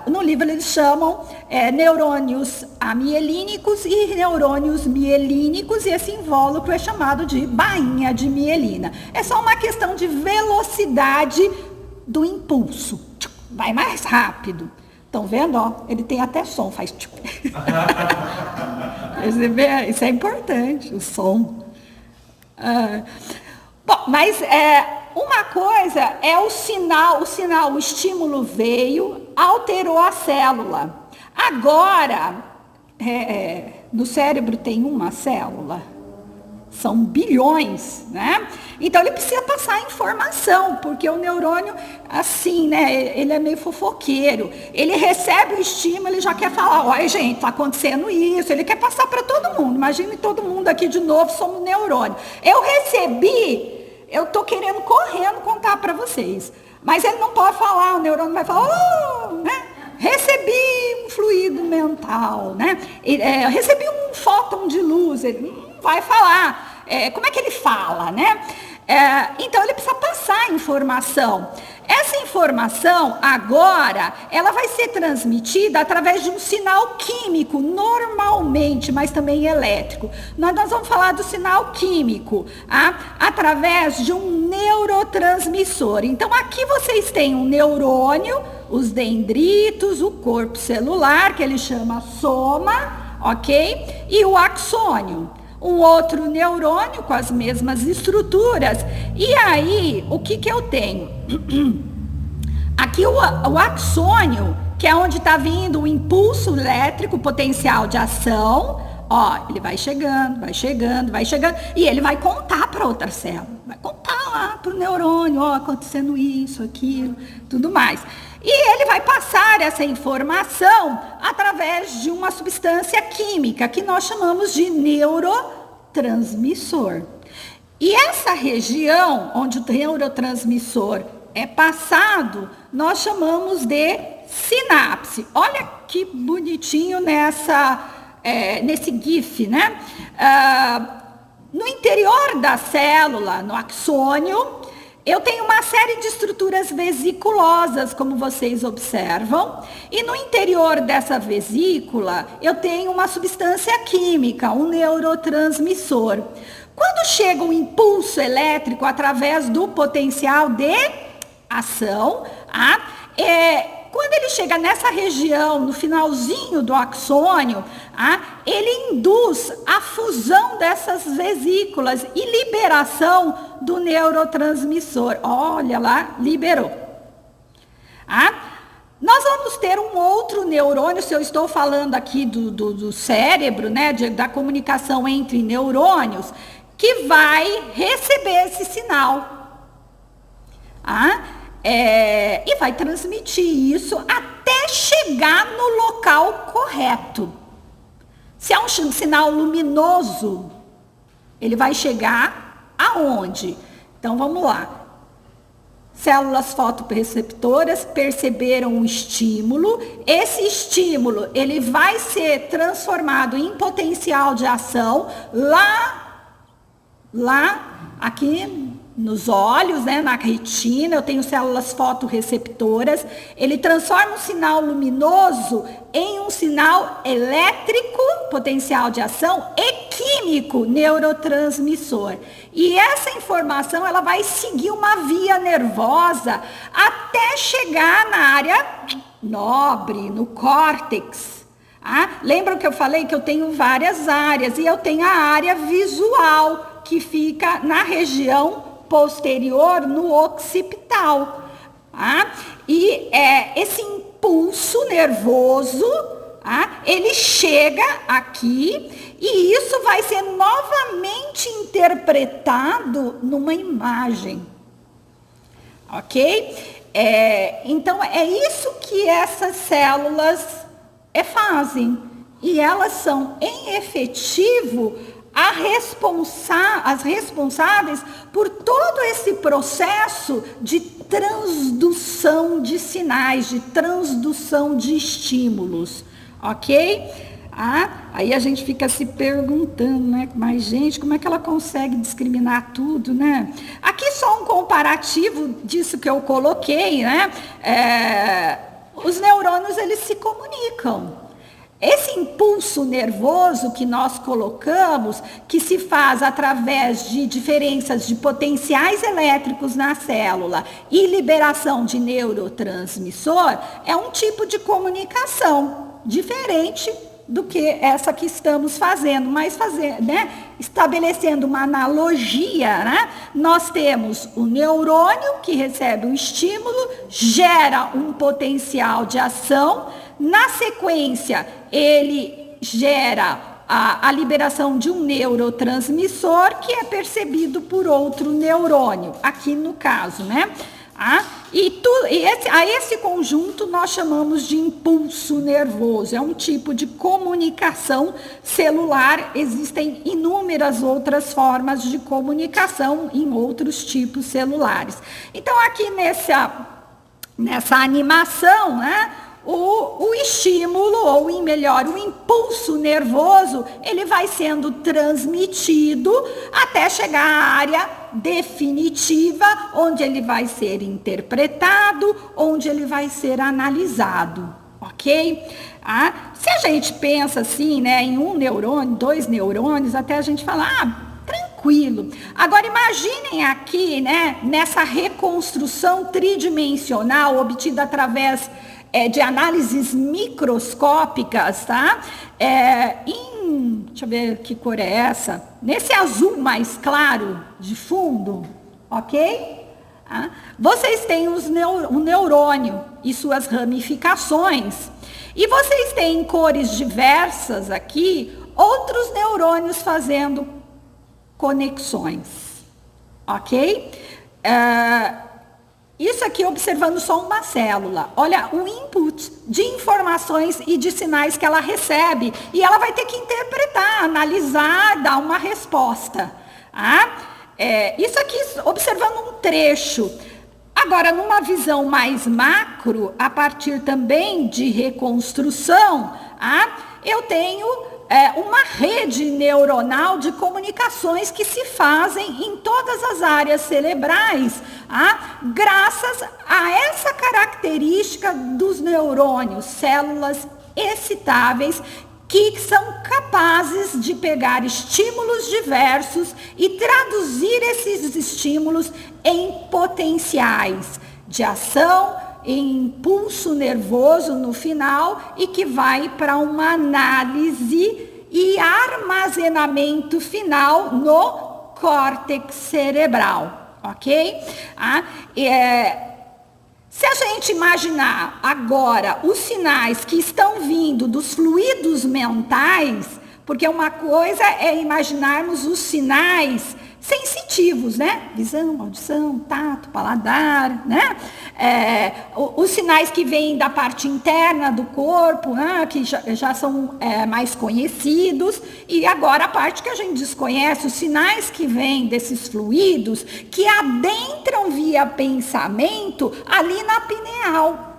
C: No livro eles chamam neurônios amielínicos e neurônios mielínicos, e esse invólucro é chamado de bainha de mielina. É só uma questão de velocidade do impulso. Vai mais rápido. Estão vendo? Ele tem até som, faz... Isso é importante, o som. Bom, mas uma coisa é o sinal, o estímulo veio, alterou a célula. Agora, no cérebro tem uma célula, são bilhões, né? Então ele precisa passar informação, porque o neurônio, assim, né? Ele é meio fofoqueiro. Ele recebe o estímulo, ele já quer falar, olha gente, está acontecendo isso. Ele quer passar para todo mundo. Imagine todo mundo aqui de novo, somos neurônio. Eu recebi, eu estou querendo correndo contar para vocês. Mas ele não pode falar, o neurônio vai falar, né? Recebi um fluido mental, né? Recebi um fóton de luz, ele não vai falar. Como é que ele fala, né? Então ele precisa passar a informação. Essa informação agora, ela vai ser transmitida através de um sinal químico, normalmente, mas também elétrico. Nós vamos falar do sinal químico, através de um neurotransmissor. Então aqui vocês têm um neurônio, os dendritos, o corpo celular, que ele chama soma, ok? E o axônio. Um outro neurônio com as mesmas estruturas. E aí, o que eu tenho? Aqui o axônio, que é onde está vindo o impulso elétrico, potencial de ação. Ele vai chegando, vai chegando, vai chegando. E ele vai contar para outra célula. Vai contar lá para o neurônio, acontecendo isso, aquilo, tudo mais. E ele vai passar essa informação através de uma substância química que nós chamamos de neurotransmissor. E essa região onde o neurotransmissor é passado, nós chamamos de sinapse. Olha que bonitinho nesse GIF, né? No interior da célula, no axônio, eu tenho uma série de estruturas vesiculosas, como vocês observam, e no interior dessa vesícula eu tenho uma substância química, um neurotransmissor. Quando chega um impulso elétrico através do potencial de ação, quando ele chega nessa região, no finalzinho do axônio, ele induz a fusão dessas vesículas e liberação do neurotransmissor. Olha lá, liberou. Nós vamos ter um outro neurônio, se eu estou falando aqui do cérebro, né, da comunicação entre neurônios, que vai receber esse sinal. E vai transmitir isso até chegar no local correto. Se é um sinal luminoso, ele vai chegar aonde? Então vamos lá. Células fotorreceptoras perceberam o estímulo. Esse estímulo, ele vai ser transformado em potencial de ação aqui nos olhos, né, na retina, eu tenho células fotorreceptoras. Ele transforma um sinal luminoso em um sinal elétrico, potencial de ação, e químico, neurotransmissor. E essa informação, ela vai seguir uma via nervosa até chegar na área nobre, no córtex. Lembram que eu falei que eu tenho várias áreas, e eu tenho a área visual, que fica na região posterior, no occipital. E esse impulso nervoso, ele chega aqui, e isso vai ser novamente interpretado numa imagem. Ok? Então, é isso que essas células fazem. E elas são, em efetivo, as responsáveis por todo esse processo de transdução de sinais, de transdução de estímulos, ok? Aí a gente fica se perguntando, né? Mas, gente, como é que ela consegue discriminar tudo, né? Aqui só um comparativo disso que eu coloquei, né? Os neurônios, eles se comunicam. Esse impulso nervoso que nós colocamos, que se faz através de diferenças de potenciais elétricos na célula e liberação de neurotransmissor, é um tipo de comunicação diferente do que essa que estamos fazendo, mas estabelecendo uma analogia, né? Nós temos o neurônio que recebe um estímulo, gera um potencial de ação. Na sequência, ele gera a liberação de um neurotransmissor que é percebido por outro neurônio, aqui no caso, né? A esse conjunto nós chamamos de impulso nervoso. É um tipo de comunicação celular. Existem inúmeras outras formas de comunicação em outros tipos celulares. Então, aqui nessa animação, né? O estímulo, ou melhor, o impulso nervoso, ele vai sendo transmitido até chegar à área definitiva, onde ele vai ser interpretado, onde ele vai ser analisado, ok? Se a gente pensa assim, né, em um neurônio, 2 neurônios, até a gente fala, tranquilo. Agora imaginem aqui, né, nessa reconstrução tridimensional obtida através de análises microscópicas, tá? Deixa eu ver que cor é essa. Nesse azul mais claro de fundo, ok? Vocês têm o neurônio e suas ramificações. E vocês têm em cores diversas aqui, outros neurônios fazendo conexões, ok? Isso aqui observando só uma célula. Olha o input de informações e de sinais que ela recebe. E ela vai ter que interpretar, analisar, dar uma resposta. Isso aqui observando um trecho. Agora, numa visão mais macro, a partir também de reconstrução, eu tenho uma rede neuronal de comunicações que se fazem em todas as áreas cerebrais, graças a essa característica dos neurônios, células excitáveis, que são capazes de pegar estímulos diversos e traduzir esses estímulos em potenciais de ação, em impulso nervoso no final, e que vai para uma análise e armazenamento final no córtex cerebral, ok? Se a gente imaginar agora os sinais que estão vindo dos fluidos mentais, porque uma coisa é imaginarmos os sinais sensitivos, né? Visão, audição, tato, paladar, né? Os sinais que vêm da parte interna do corpo, né? Que já são mais conhecidos, e agora a parte que a gente desconhece, os sinais que vêm desses fluidos, que adentram via pensamento ali na pineal.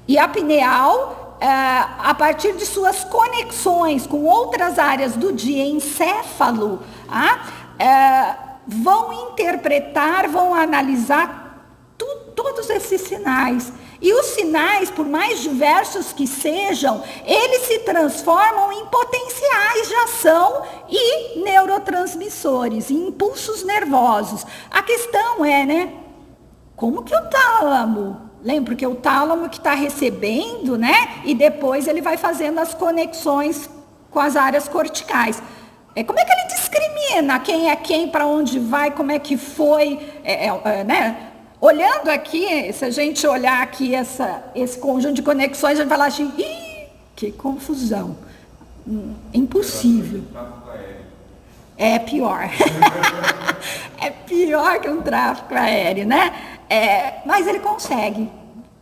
C: E a pineal, a partir de suas conexões com outras áreas do diencéfalo, vão interpretar, vão analisar todos esses sinais. E os sinais, por mais diversos que sejam, eles se transformam em potenciais de ação e neurotransmissores, em impulsos nervosos. A questão é, né? Como que o tálamo? Lembra que o tálamo que está recebendo, né? E depois ele vai fazendo as conexões com as áreas corticais. Como é que ele discrimina quem é quem, para onde vai, como é que foi, né? Olhando aqui, se a gente olhar aqui esse conjunto de conexões, a gente vai falar assim, que confusão. Impossível. É pior. É pior que um tráfego aéreo, né? Mas ele consegue.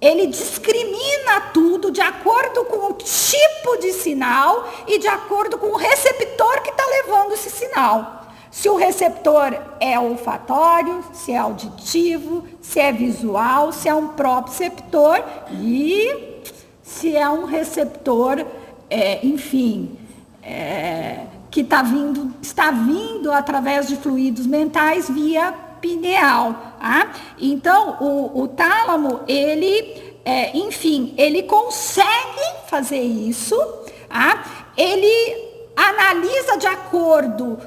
C: Ele discrimina tudo de acordo com o tipo de sinal e de acordo com o receptor que está levando esse sinal. Se o receptor é olfatório, se é auditivo, se é visual, se é um proprioceptor e se é um receptor, que está vindo através de fluidos mentais via pineal. Então, o tálamo, ele consegue fazer isso. Ele analisa de acordo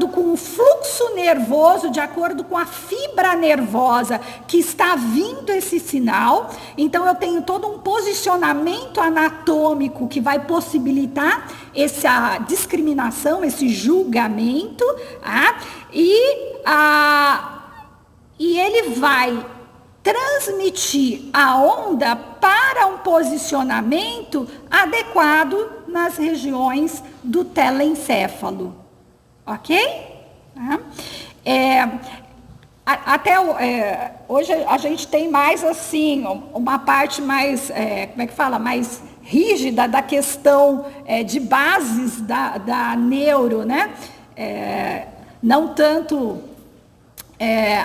C: com o fluxo nervoso, de acordo com a fibra nervosa que está vindo esse sinal. Então, eu tenho todo um posicionamento anatômico que vai possibilitar essa discriminação, esse julgamento, e ele vai transmitir a onda para um posicionamento adequado nas regiões do telencéfalo. Ok? Hoje a gente tem mais assim, uma parte mais, mais rígida da questão de bases da neuro, né? Não tanto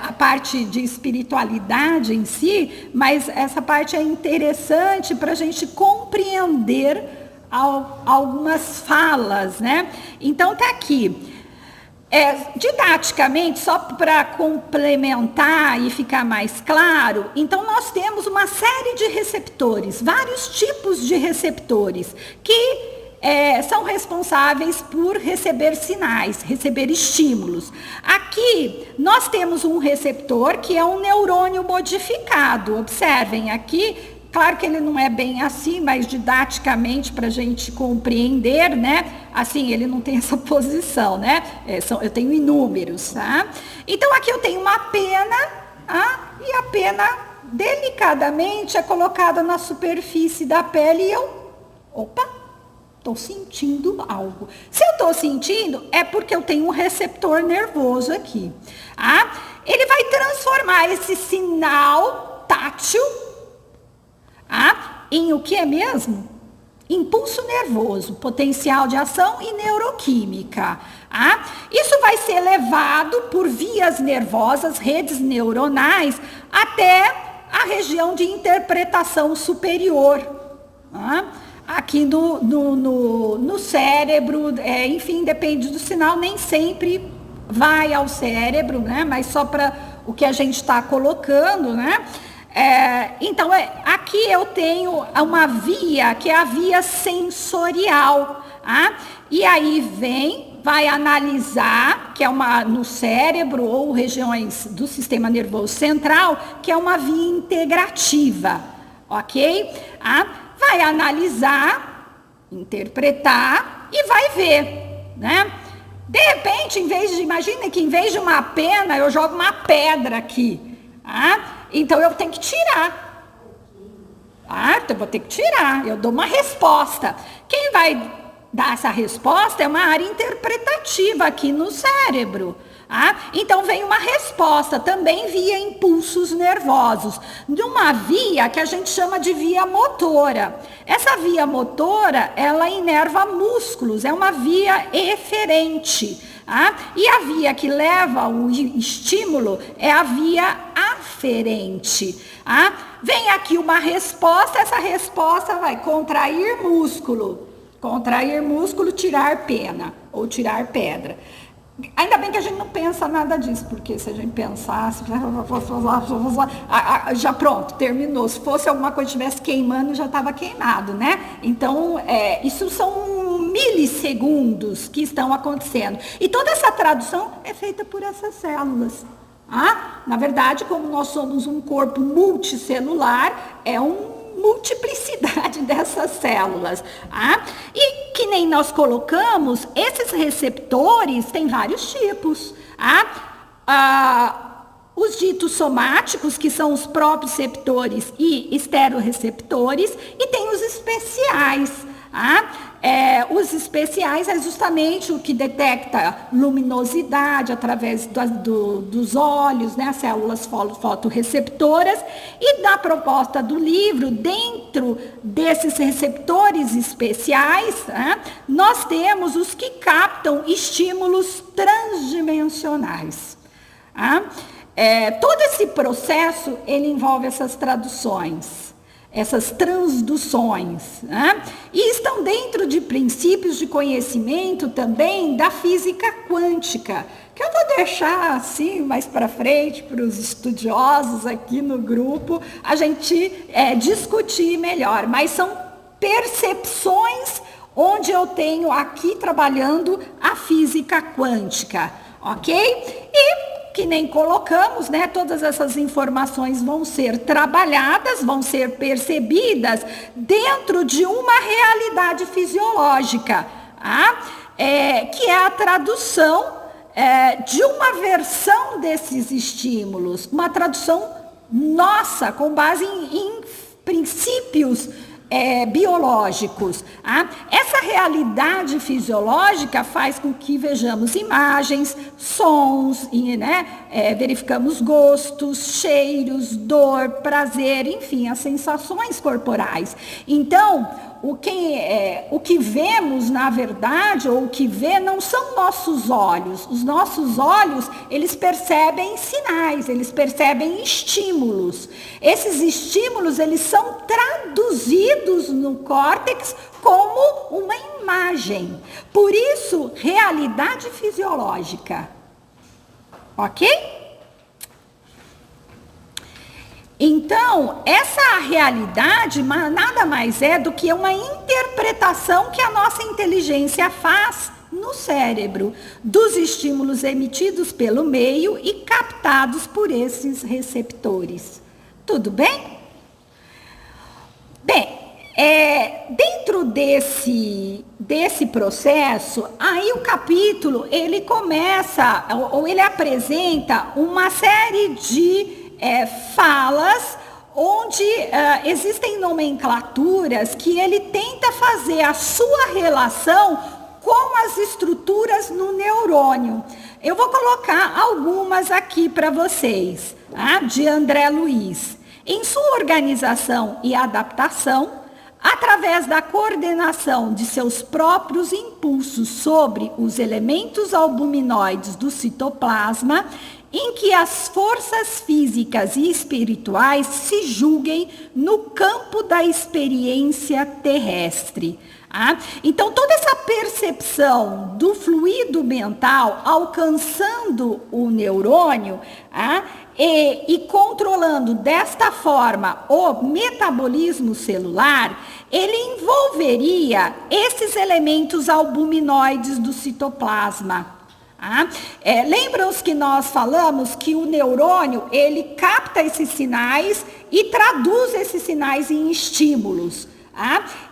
C: a parte de espiritualidade em si, mas essa parte é interessante para a gente compreender algumas falas, né? Então tá aqui. Didaticamente, só para complementar e ficar mais claro, então nós temos uma série de receptores, vários tipos de receptores, que são responsáveis por receber sinais, receber estímulos. Aqui, nós temos um receptor que é um neurônio modificado. Observem aqui, claro que ele não é bem assim, mas didaticamente para a gente compreender, né? Assim, ele não tem essa posição, né? Eu tenho inúmeros, tá? Então, aqui eu tenho uma pena, e a pena delicadamente é colocada na superfície da pele e eu, estou sentindo algo. Se eu estou sentindo, é porque eu tenho um receptor nervoso aqui. Ele vai transformar esse sinal tátil em o que é mesmo? Impulso nervoso, potencial de ação e neuroquímica. Isso vai ser levado por vias nervosas, redes neuronais, até a região de interpretação superior. aqui no cérebro, enfim, depende do sinal, nem sempre vai ao cérebro, né? Mas só para o que a gente está colocando, né? Então, aqui eu tenho uma via, que é a via sensorial, e aí vai analisar, que é no cérebro ou regiões do sistema nervoso central, que é uma via integrativa, ok? Vai analisar, interpretar e vai ver, né? De repente, imagina que em vez de uma pena, eu jogo uma pedra aqui, então eu tenho que tirar, eu vou ter que tirar, eu dou uma resposta. Quem vai dar essa resposta é uma área interpretativa aqui no cérebro. Então vem uma resposta também via impulsos nervosos, de uma via que a gente chama de via motora. Essa via motora, ela inerva músculos, é uma via eferente. E a via que leva o estímulo é a via aferente. Vem aqui uma resposta, essa resposta vai contrair músculo, tirar pena ou tirar pedra. Ainda bem que a gente não pensa nada disso, porque se a gente pensasse, já pronto, terminou. Se fosse alguma coisa que estivesse queimando, já estava queimado, né? Então, isso são milissegundos que estão acontecendo. E toda essa tradução é feita por essas células. Na verdade, como nós somos um corpo multicelular, é multiplicidade dessas células. E que nem nós colocamos, esses receptores têm vários tipos. Os ditos somáticos, que são os proprioceptores e esteroreceptores, e tem os especiais. Os especiais é justamente o que detecta luminosidade através dos olhos, né, as células fotorreceptoras. E na proposta do livro, dentro desses receptores especiais, nós temos os que captam estímulos transdimensionais. Todo esse processo, ele envolve essas traduções, essas transduções, e estão dentro de princípios de conhecimento também da física quântica, que eu vou deixar assim mais para frente para os estudiosos aqui no grupo a gente discutir melhor, mas são percepções onde eu tenho aqui trabalhando a física quântica, ok? E que nem colocamos, né? Todas essas informações vão ser trabalhadas, vão ser percebidas dentro de uma realidade fisiológica, que é a tradução de uma versão desses estímulos, uma tradução nossa, com base em princípios biológicos. Essa realidade fisiológica faz com que vejamos imagens, sons, verificamos gostos, cheiros, dor, prazer, enfim, as sensações corporais. Então, o que vemos, na verdade, ou o que vê, não são nossos olhos. Os nossos olhos, eles percebem sinais, eles percebem estímulos. Esses estímulos, eles são traduzidos no córtex como uma imagem. Por isso, realidade fisiológica. Ok? Então, essa realidade nada mais é do que uma interpretação que a nossa inteligência faz no cérebro, dos estímulos emitidos pelo meio e captados por esses receptores. Tudo bem? Bem, dentro desse processo, aí o capítulo, ele começa, ou ele apresenta uma série de falas onde existem nomenclaturas que ele tenta fazer a sua relação com as estruturas no neurônio. Eu vou colocar algumas aqui para vocês, de André Luiz. Em sua organização e adaptação, através da coordenação de seus próprios impulsos sobre os elementos albuminoides do citoplasma, em que as forças físicas e espirituais se julguem no campo da experiência terrestre. Então, toda essa percepção do fluido mental alcançando o neurônio e controlando desta forma o metabolismo celular, ele envolveria esses elementos albuminoides do citoplasma. Lembram-se que nós falamos que o neurônio, ele capta esses sinais e traduz esses sinais em estímulos.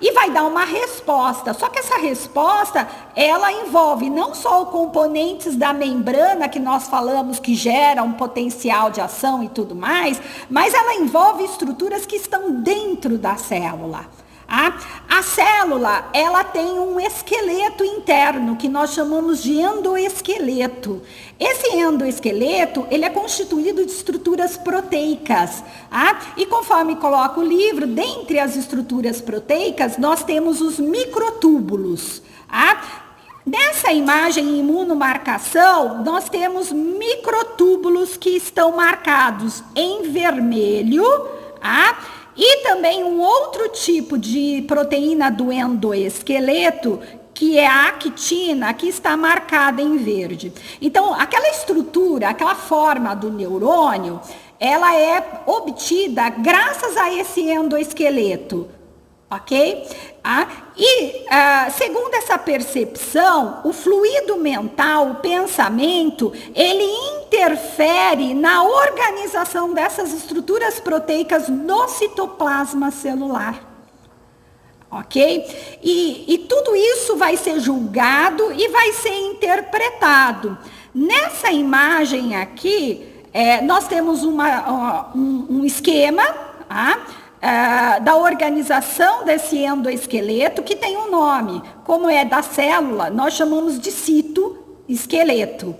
C: E vai dar uma resposta, só que essa resposta, ela envolve não só os componentes da membrana que nós falamos que geram um potencial de ação e tudo mais, mas ela envolve estruturas que estão dentro da célula. A célula, ela tem um esqueleto interno, que nós chamamos de endoesqueleto. Esse endoesqueleto, ele é constituído de estruturas proteicas. E conforme coloca o livro, dentre as estruturas proteicas, nós temos os microtúbulos. Nessa imagem imunomarcação, nós temos microtúbulos que estão marcados em vermelho, e também um outro tipo de proteína do endoesqueleto, que é a actina, que está marcada em verde. Então, aquela estrutura, aquela forma do neurônio, ela é obtida graças a esse endoesqueleto. Ok? Segundo essa percepção, o fluido mental, o pensamento, ele interfere na organização dessas estruturas proteicas no citoplasma celular. Ok? E tudo isso vai ser julgado e vai ser interpretado. Nessa imagem aqui, nós temos um esquema, da organização desse endoesqueleto, que tem um nome. Como é da célula, nós chamamos de citoesqueleto.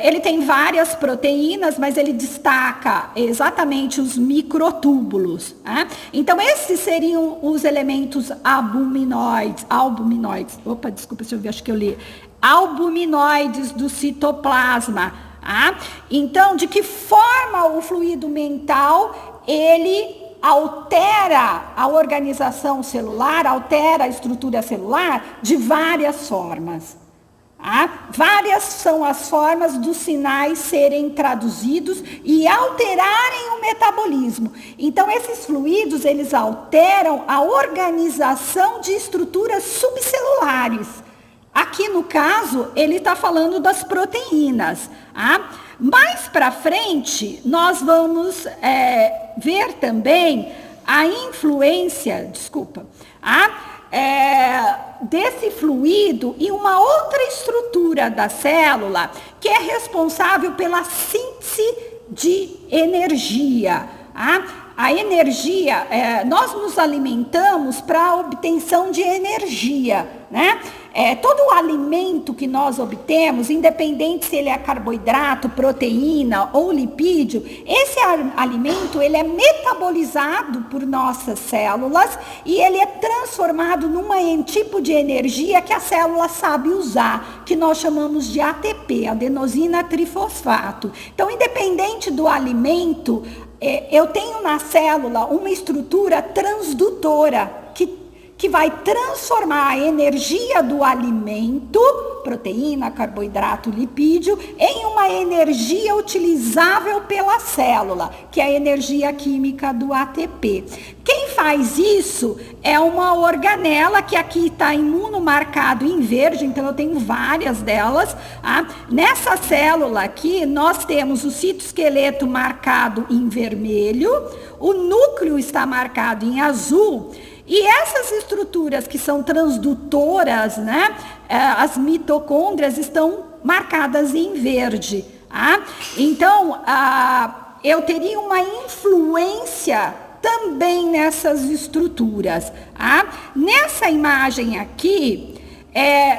C: Ele tem várias proteínas, mas ele destaca exatamente os microtúbulos. Então, esses seriam os elementos albuminoides. Opa, desculpa se eu vi, acho que eu li. Albuminoides do citoplasma. Então, de que forma o fluido mental ele altera a organização celular, altera a estrutura celular de várias formas. Várias são as formas dos sinais serem traduzidos e alterarem o metabolismo. Então, esses fluidos, eles alteram a organização de estruturas subcelulares. Aqui, no caso, ele está falando das proteínas. Mais para frente, nós vamos ver também a influência, desse fluido em uma outra estrutura da célula, que é responsável pela síntese de energia. A energia, nós nos alimentamos para a obtenção de energia, né? Todo o alimento que nós obtemos, independente se ele é carboidrato, proteína ou lipídio, esse alimento ele é metabolizado por nossas células e ele é transformado num tipo de energia que a célula sabe usar, que nós chamamos de ATP, adenosina trifosfato. Então, independente do alimento, eu tenho na célula uma estrutura transdutora que vai transformar a energia do alimento, proteína, carboidrato, lipídio, em uma energia utilizável pela célula, que é a energia química do ATP. Quem faz isso é uma organela, que aqui está imunomarcado em verde, então eu tenho várias delas. Nessa célula aqui, nós temos o citoesqueleto marcado em vermelho, o núcleo está marcado em azul, e essas estruturas que são transdutoras, né, as mitocôndrias, estão marcadas em verde. Então, eu teria uma influência também nessas estruturas. Nessa imagem aqui,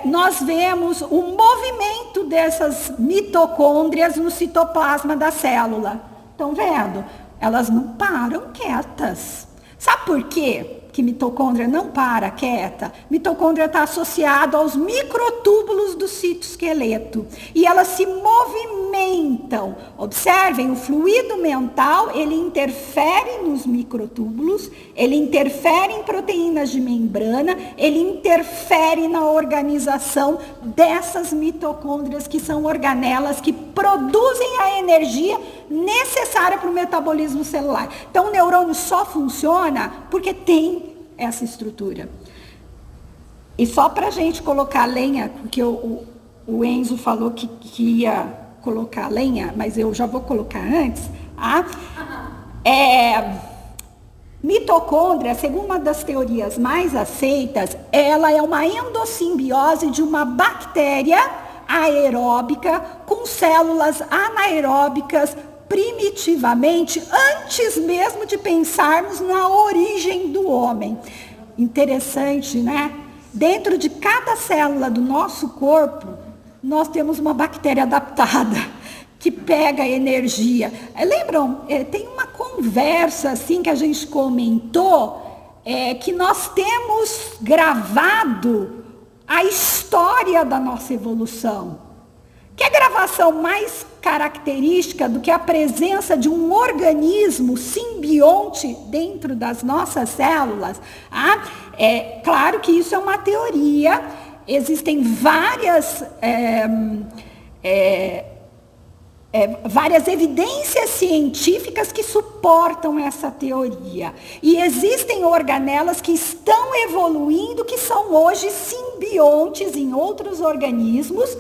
C: nós vemos o movimento dessas mitocôndrias no citoplasma da célula. Estão vendo? Elas não param quietas. Sabe por quê? que mitocôndria não para quieta? Mitocôndria está associado aos microtúbulos do citoesqueleto. E elas se movimentam. Observem, o fluido mental, ele interfere nos microtúbulos, ele interfere em proteínas de membrana, ele interfere na organização dessas mitocôndrias, que são organelas que produzem a energia necessária para o metabolismo celular. Então, o neurônio só funciona porque tem essa estrutura. E só para a gente colocar lenha, porque o Enzo falou que ia colocar lenha, mas eu já vou colocar antes. Mitocôndria, segundo uma das teorias mais aceitas, ela é uma endossimbiose de uma bactéria aeróbica com células anaeróbicas primitivamente, antes mesmo de pensarmos na origem do homem. Interessante, né? Dentro de cada célula do nosso corpo, nós temos uma bactéria adaptada, que pega energia. Lembram? Tem uma conversa assim que a gente comentou, que nós temos gravado a história da nossa evolução. Que a gravação mais característica do que a presença de um organismo simbionte dentro das nossas células? Claro que isso é uma teoria, existem várias evidências científicas que suportam essa teoria. E existem organelas que estão evoluindo, que são hoje simbiontes em outros organismos,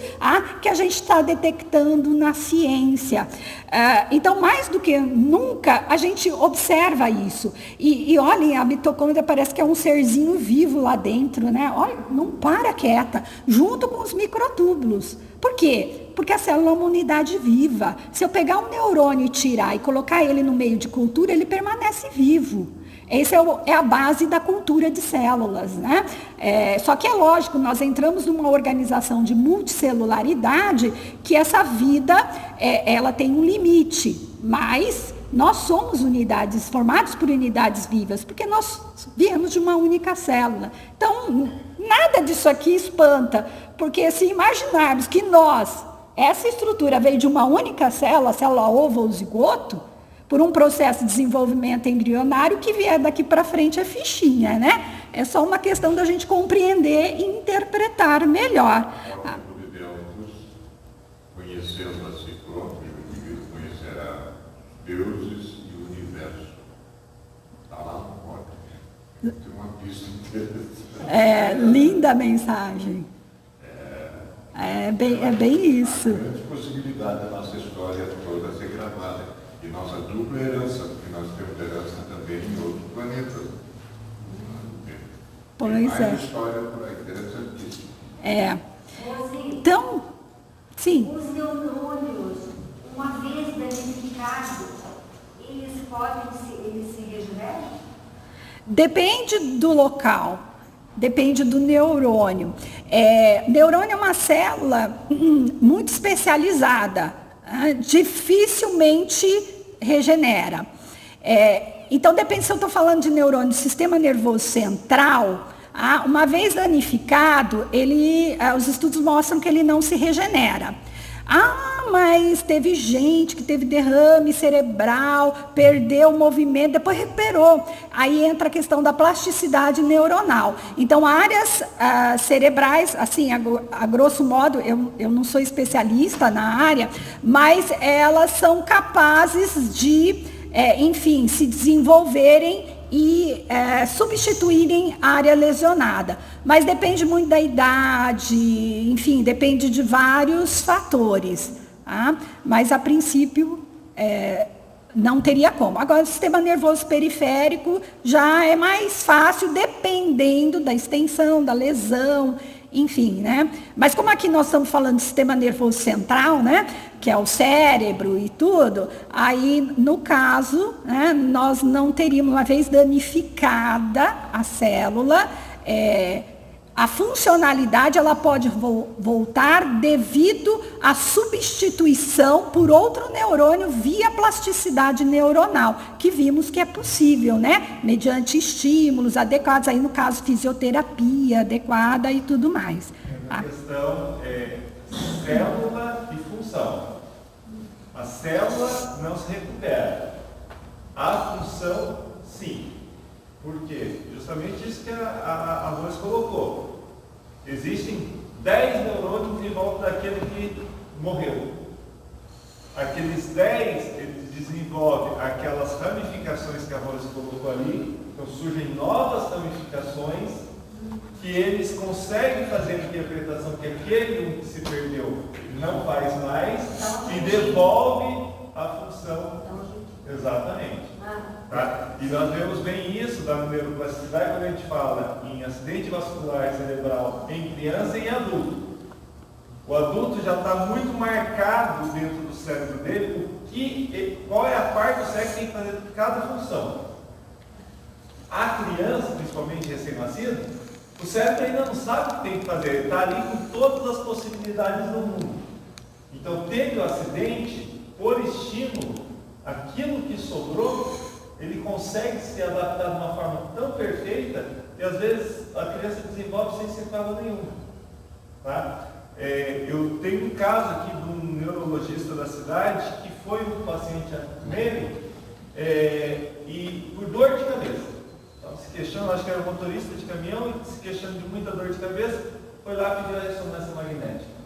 C: que a gente está detectando na ciência. Então, mais do que nunca, a gente observa isso. E olhem, a mitocôndria parece que é um serzinho vivo lá dentro, né? Olha, não para quieta, junto com os microtúbulos. Por quê? Porque a célula é uma unidade viva. Se eu pegar um neurônio e tirar e colocar ele no meio de cultura, ele permanece vivo. Essa é a base da cultura de células, né? Só que é lógico, nós entramos numa organização de multicelularidade que essa vida, ela tem um limite. Mas nós somos unidades, formados por unidades vivas, porque nós viemos de uma única célula. Então, nada disso aqui espanta, porque se imaginarmos que essa estrutura veio de uma única célula, a célula ovo ou zigoto, por um processo de desenvolvimento embrionário, que vier daqui para frente é fichinha, né? É só uma questão da gente compreender e interpretar melhor.
D: Conhecendo a si próprio, o indivíduo conhecerá deuses e o universo. Está lá no código. Tem uma pista interessante.
C: Linda mensagem. É bem isso.
D: A grande possibilidade da nossa história toda ser gravada. E nossa dupla herança, porque nós temos herança também em outros planetas.
C: Pois
D: mais história por aí, interessantíssimo.
C: Então, sim.
E: Os neurônios, uma vez danificados, eles se regeneram?
C: Depende do local. Depende do neurônio. Neurônio é uma célula muito especializada, dificilmente regenera. Então, depende se eu estou falando de neurônio do sistema nervoso central. Uma vez danificado, os estudos mostram que ele não se regenera. Mas teve gente que teve derrame cerebral, perdeu o movimento, depois recuperou. Aí entra a questão da plasticidade neuronal. Então, áreas cerebrais, assim, a grosso modo, eu não sou especialista na área, mas elas são capazes de, enfim, se desenvolverem e substituírem a área lesionada. Mas depende muito da idade, enfim, depende de vários fatores. Mas, a princípio, não teria como. Agora, o sistema nervoso periférico já é mais fácil, dependendo da extensão, da lesão, enfim, né? Mas como aqui nós estamos falando do sistema nervoso central, né? Que é o cérebro e tudo, aí, no caso, né, nós não teríamos, uma vez danificada a célula, a funcionalidade ela pode voltar devido à substituição por outro neurônio via plasticidade neuronal, que vimos que é possível, né? Mediante estímulos adequados, aí no caso fisioterapia adequada e tudo mais.
A: A questão é célula e função. A célula não se recupera. A função, sim. Por quê? Justamente isso que a Rose colocou. Existem 10 neurônios em volta daquele que morreu. Aqueles 10, eles desenvolvem aquelas ramificações que a Rose colocou ali, então surgem novas ramificações que eles conseguem fazer a interpretação que aquele que se perdeu não faz mais e devolve a função. Exatamente. Tá? E nós vemos bem isso da neuroplasticidade quando a gente fala em acidente vascular cerebral em criança e em adulto. O adulto já está muito marcado dentro do cérebro dele qual é a parte do cérebro que tem que fazer cada função. A criança, principalmente recém-nascida, o cérebro ainda não sabe o que tem que fazer, ele está ali com todas as possibilidades do mundo. Então, teve o acidente, por estímulo, aquilo que sobrou, ele consegue se adaptar de uma forma tão perfeita que às vezes a criança desenvolve sem sequela nenhuma. Tá? Eu tenho um caso aqui de um neurologista da cidade que foi um paciente nele e por dor de cabeça. Então, se queixando, acho que era motorista de caminhão e se queixando de muita dor de cabeça, foi lá pedir a ressonância magnética.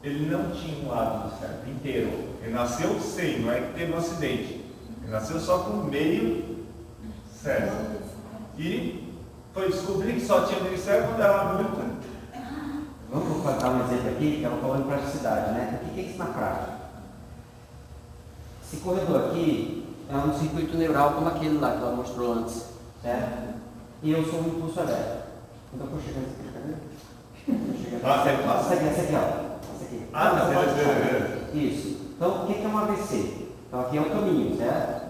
A: Ele não tinha um lado do cérebro inteiro. Ele nasceu sem, não é que teve um acidente. Ele nasceu só com o meio cérebro. E foi descobrir que só tinha meio cérebro quando era muito.
B: Vamos dar um exemplo aqui, que ela falou em plasticidade, né? O que é isso na prática? Esse corredor aqui é um circuito neural como aquele lá que ela mostrou antes, certo? E eu sou um impulso elétrico. Então, eu vou chegar nesse aqui, cadê? Essa aqui, ó. Isso. Então, o que é um AVC? Então, aqui é um caminho, certo?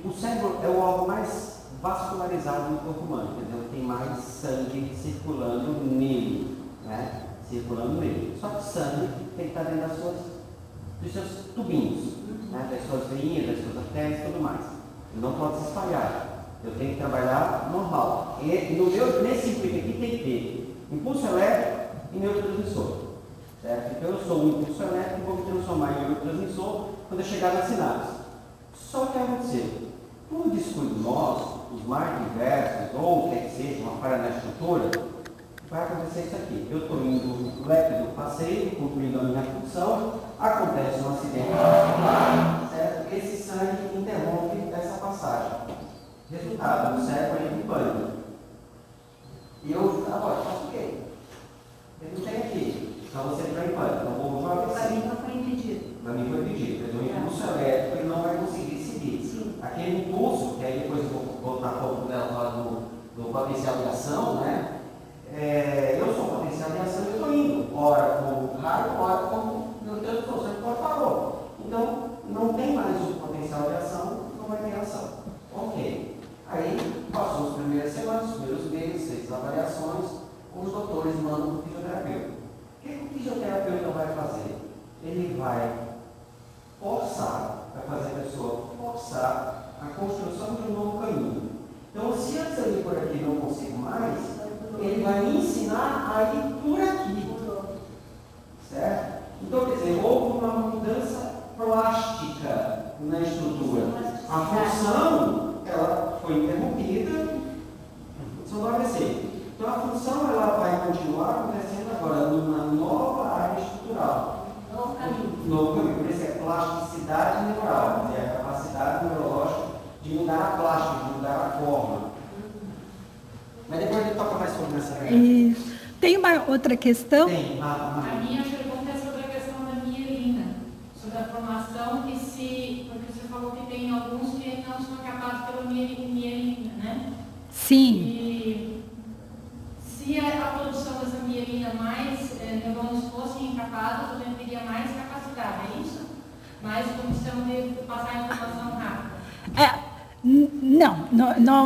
B: O cérebro é o órgão mais vascularizado no corpo humano, entendeu? Tem mais sangue circulando nele, né? Circulando nele. Só que sangue tem que estar dentro dos seus tubinhos, né? Das suas veias, das suas artérias e tudo mais. Não pode se espalhar. Eu tenho que trabalhar normal. E nesse circuito aqui tem que ter impulso elétrico e neurotransmissor. Certo? Então eu sou um impulso elétrico e vou me transformar em neurotransmissor quando eu chegar na sinapse. Só que aconteceu, por descuido nosso, os mais diversos, ou quer que seja, uma falha na estrutura, vai acontecer isso aqui. Eu estou indo lépido, passeio, cumprindo a minha função, acontece um acidente vascular, certo? Esse sangue interrompe essa passagem. Resultado, o cérebro entra em pânico. E eu, agora, faço o quê? Eu não tenho aqui. Então você entra em pânico. Então vou jogar
E: Para mim não foi impedido.
B: Para mim foi impedido. Eu dou um impulso elétrico, ele não vai conseguir seguir.
E: Sim.
B: Aquele impulso, que aí depois eu vou botar foco nela do potencial de ação, né? Eu sou um potencial de ação e estou indo. Ora como raio, ora como neurotransmissor. Você pode parou. Então não tem mais o potencial de ação, não vai ter ação. Ok. Aí passou as primeiras semanas, os primeiros meses, fez avaliações, os doutores mandam para o fisioterapeuta. O que o fisioterapeuta vai fazer? Ele vai vai fazer a pessoa forçar a construção de um novo caminho. Então, se antes eu ir por aqui não consigo mais, ele vai me ensinar a ir por aqui. Certo? Então, quer dizer, houve uma mudança plástica na estrutura. A função, ela foi interrompida, só do AVC. Então, a função ela vai continuar acontecendo agora numa nova área estrutural. Novo caminho. Por isso é plasticidade neural, é a capacidade neurológica de mudar a plástica, de mudar a forma. Mas depois a gente toca mais sobre essa
C: Isso. Tem uma outra questão?
B: Tem.
F: A minha pergunta é sobre a questão da mielina, sobre a formação porque você falou que tem alguns que não são acabados pela mielina, né?
C: Sim.
F: E se a produção dessa mielina mais neurônios fossem encapados, eu teria mais capacidade, é isso? Mais condição de passar a informação rápida.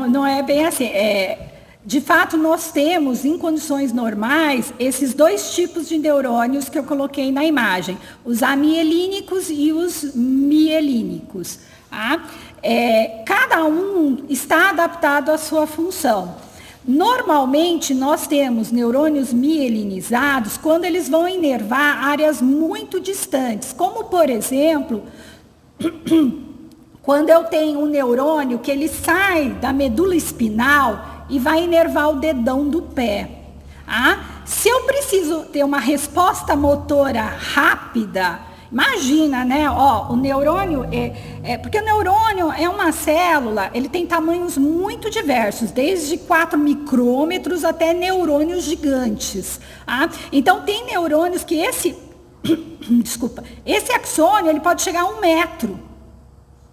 C: Não é bem assim. De fato, nós temos, em condições normais, esses dois tipos de neurônios que eu coloquei na imagem, os amielínicos e os mielínicos. Tá? Cada um está adaptado à sua função. Normalmente, nós temos neurônios mielinizados quando eles vão inervar áreas muito distantes, como, por exemplo, quando eu tenho um neurônio que ele sai da medula espinal e vai inervar o dedão do pé. Se eu preciso ter uma resposta motora rápida, imagina, né? O neurônio, porque o neurônio é uma célula, ele tem tamanhos muito diversos, desde 4 micrômetros até neurônios gigantes. Então, tem neurônios que esse axônio, ele pode chegar a 1 metro.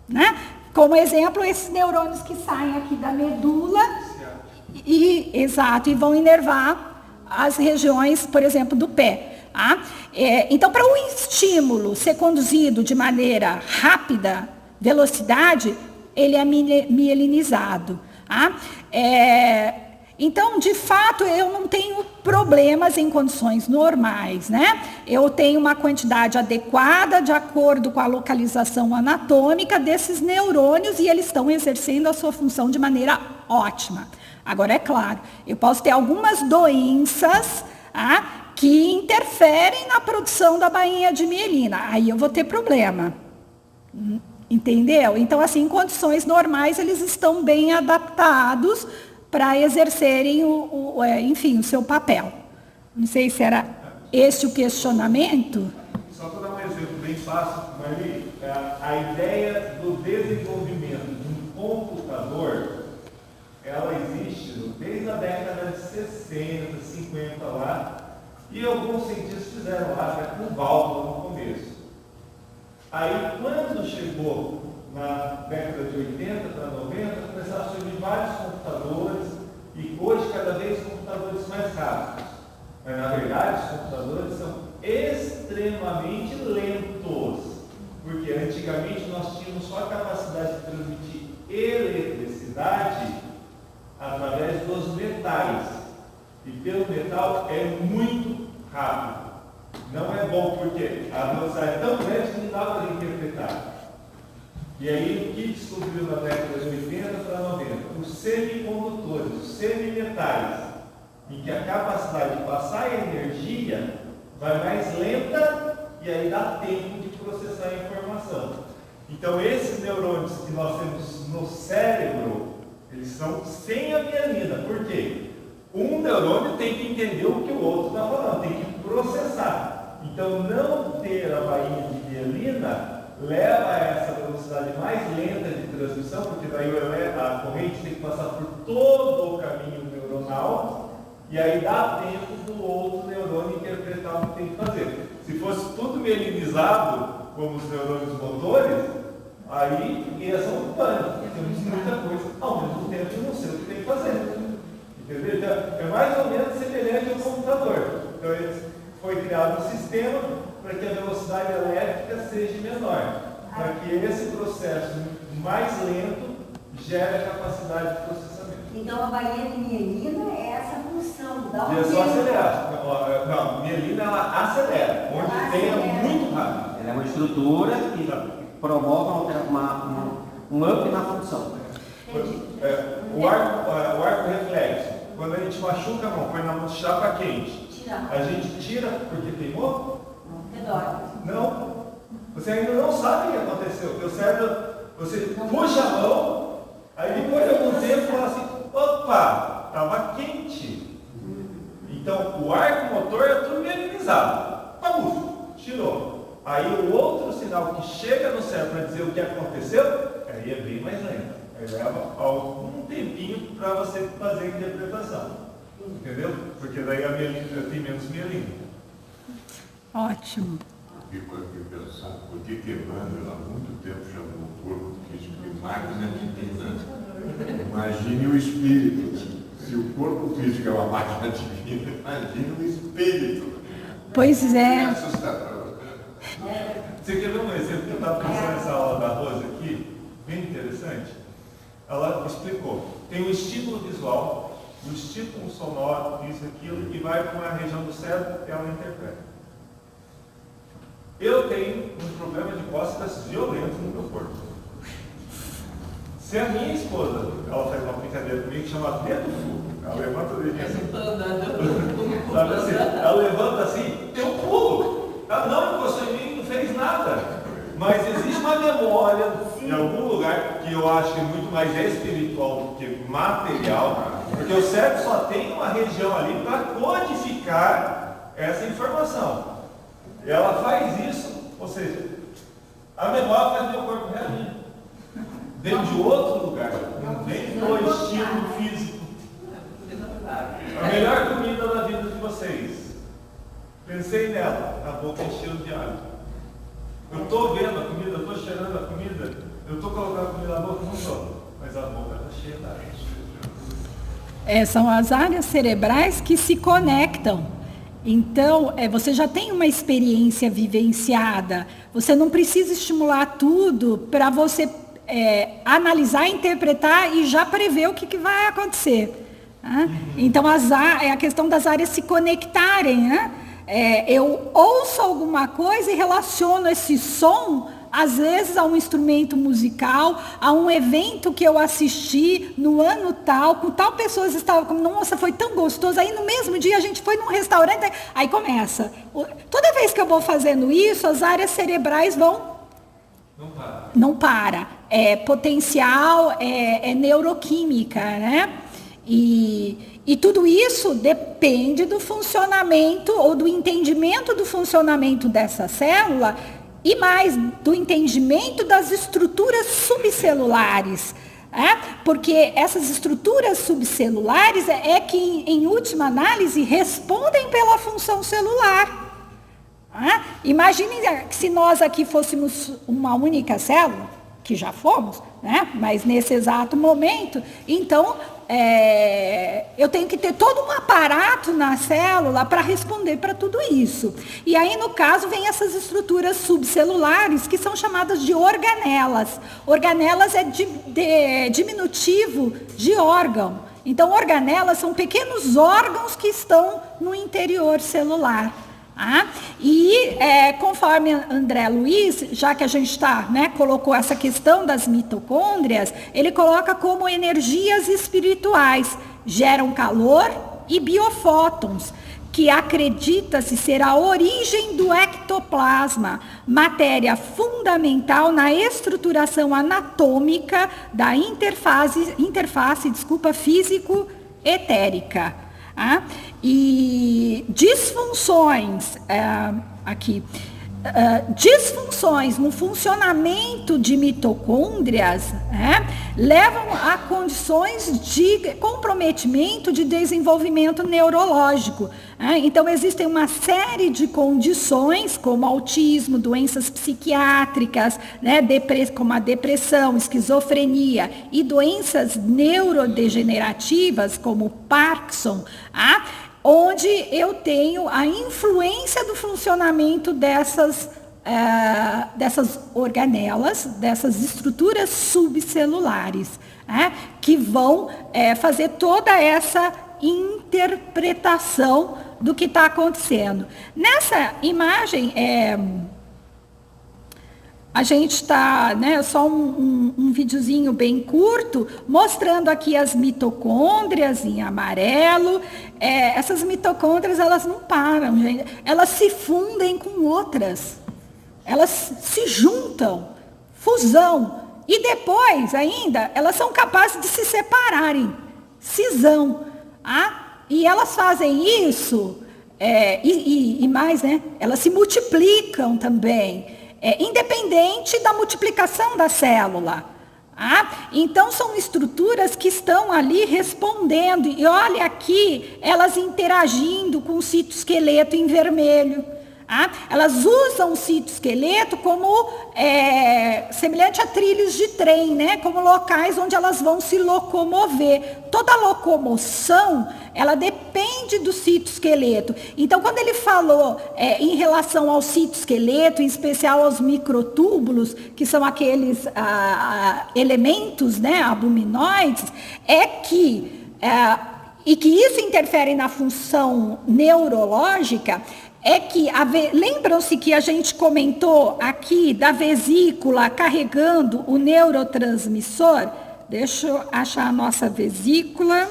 C: Né? Como exemplo, esses neurônios que saem aqui da medula e vão inervar as regiões, por exemplo, do pé. Então, para o estímulo ser conduzido de maneira rápida, velocidade, ele é mielinizado. Então, de fato, eu não tenho problemas em condições normais, né? Eu tenho uma quantidade adequada de acordo com a localização anatômica desses neurônios e eles estão exercendo a sua função de maneira ótima. Agora, é claro, eu posso ter algumas doenças que interferem na produção da bainha de mielina. Aí eu vou ter problema. Entendeu? Então, assim, em condições normais, eles estão bem adaptados para exercerem o seu papel. Não sei se era esse o questionamento.
A: Só para dar um exemplo bem fácil, Marli, a ideia do desenvolvimento de um computador, ela existe desde a década de 60, 50 lá, e alguns cientistas fizeram lá, com válvula no começo. Aí, quando chegou na década de 80 para 90, começaram a surgir vários computadores e hoje cada vez computadores mais rápidos. Mas na verdade os computadores são extremamente lentos, porque antigamente nós tínhamos só a capacidade de transmitir eletricidade através dos metais. E pelo metal é muito rápido. Não é bom porque a velocidade é tão grande que não dá para interpretar. E aí, o que descobriu na década de 80 para 90? Os semicondutores, os semimetais, em que a capacidade de passar a energia vai mais lenta e aí dá tempo de processar a informação. Então, esses neurônios que nós temos no cérebro, eles são sem a mielina. Por quê? Um neurônio tem que entender o que o outro está falando, tem que processar. Então, não ter a bainha de mielina leva a essa velocidade mais lenta de transmissão, porque daí a corrente tem que passar por todo o caminho neuronal, e aí dá tempo do outro neurônio interpretar o que tem que fazer. Se fosse tudo mielinizado, como os neurônios motores, aí ia ser um pânico, temos muita coisa ao mesmo tempo e não sei o que tem que fazer. Entendeu? Então, é mais ou menos semelhante ao computador. Então, foi criado um sistema para que a velocidade elétrica seja menor, para que esse processo mais lento gere a capacidade de processamento.
E: Então a bainha de mielina é essa função, dá
A: E é só acelerar. Não, mielina ela acelera, onde tem é muito rápido.
B: Ela é uma estrutura que promove um up na função.
A: O arco reflexo, quando a gente machuca a mão, põe na mão chapa quente, a gente tira porque queimou? Não. Você ainda não sabe o que aconteceu. Teu cérebro, você puxa a mão, aí depois de algum tempo fala assim, opa, estava quente. Então o arco motor é tudo mielinizado. Tirou. Aí o outro sinal que chega no cérebro para dizer o que aconteceu, aí é bem mais lento. Aí leva algum tempinho para você fazer a interpretação. Entendeu? Porque daí a mielina tem menos mielina.
C: Ótimo.
D: Fico aqui pensando, porque Emmanuel há muito tempo chamou o corpo físico de máquina divina. Imagine o espírito. Se o corpo físico é uma máquina divina, imagine o espírito.
C: Pois é.
D: Assustador.
A: Você quer ver um exemplo que eu estava pensando nessa aula da Rosa aqui? Bem interessante. Ela explicou. Tem um estímulo visual o estímulo sonoro, isso, aquilo, e vai para uma região do cérebro que ela interpreta. Eu tenho um problema de cócegas violento no meu corpo. Se a minha esposa, ela faz uma brincadeira comigo que chama dedo full, ela levanta o dedinho assim, sabe assim, ela levanta assim, eu pulo. Ela não encostou em mim, não fez nada. Mas existe uma memória em algum lugar que eu acho que é muito mais espiritual do que material, porque o cérebro só tem uma região ali para codificar essa informação. Ela faz isso, ou seja, a memória faz meu corpo reagir. Vem de outro lugar, não vem do estímulo físico. A melhor comida da vida de vocês. Pensei nela, a boca encheu de água. Eu estou vendo a comida, eu estou cheirando a comida, eu estou colocando a comida na boca, não estou, mas a boca está cheia d'água.
C: São as áreas cerebrais que se conectam. Então, você já tem uma experiência vivenciada. Você não precisa estimular tudo para você analisar, interpretar e já prever o que vai acontecer. Né? Então, é a questão das áreas se conectarem. Né? Eu ouço alguma coisa e relaciono esse som, às vezes, a um instrumento musical, a um evento que eu assisti no ano tal, com tal pessoas estavam como, nossa, foi tão gostoso. Aí no mesmo dia a gente foi num restaurante, aí começa. Toda vez que eu vou fazendo isso, as áreas cerebrais vão... Não para. É potencial, é neuroquímica, né? E tudo isso depende do funcionamento ou do entendimento do funcionamento dessa célula e mais do entendimento das estruturas subcelulares. Porque essas estruturas subcelulares que, em última análise, respondem pela função celular. Imagine que se nós aqui fôssemos uma única célula, que já fomos, né? Mas nesse exato momento, então eu tenho que ter todo um aparato na célula para responder para tudo isso. E aí, no caso, vem essas estruturas subcelulares que são chamadas de organelas. Organelas é diminutivo de órgão. Então, organelas são pequenos órgãos que estão no interior celular. Conforme André Luiz, já que a gente colocou essa questão das mitocôndrias, ele coloca como energias espirituais, geram calor e biofótons, que acredita-se ser a origem do ectoplasma, matéria fundamental na estruturação anatômica da interface físico-etérica. E disfunções disfunções no funcionamento de mitocôndrias levam a condições de comprometimento de desenvolvimento neurológico. Então, existem uma série de condições, como autismo, doenças psiquiátricas, como a depressão, esquizofrenia e doenças neurodegenerativas, como Parkinson, onde eu tenho a influência do funcionamento dessas organelas, dessas estruturas subcelulares, que vão fazer toda essa interpretação do que está acontecendo. Nessa imagem, a gente está, só um videozinho bem curto, mostrando aqui as mitocôndrias em amarelo. Essas mitocôndrias, elas não param, gente. Elas se fundem com outras. Elas se juntam, fusão. E depois, ainda, elas são capazes de se separarem, cisão. E elas fazem isso, e mais, elas se multiplicam também. Independente da multiplicação da célula. Então, são estruturas que estão ali respondendo. E olha aqui, elas interagindo com o citoesqueleto em vermelho. Elas usam o citoesqueleto como semelhante a trilhos de trem, como locais onde elas vão se locomover. Toda locomoção, ela depende do citoesqueleto. Então, quando ele falou em relação ao citoesqueleto, em especial aos microtúbulos, que são aqueles elementos, albuminoides, que e que isso interfere na função neurológica, é que, lembram-se que a gente comentou aqui da vesícula carregando o neurotransmissor? Deixa eu achar a nossa vesícula.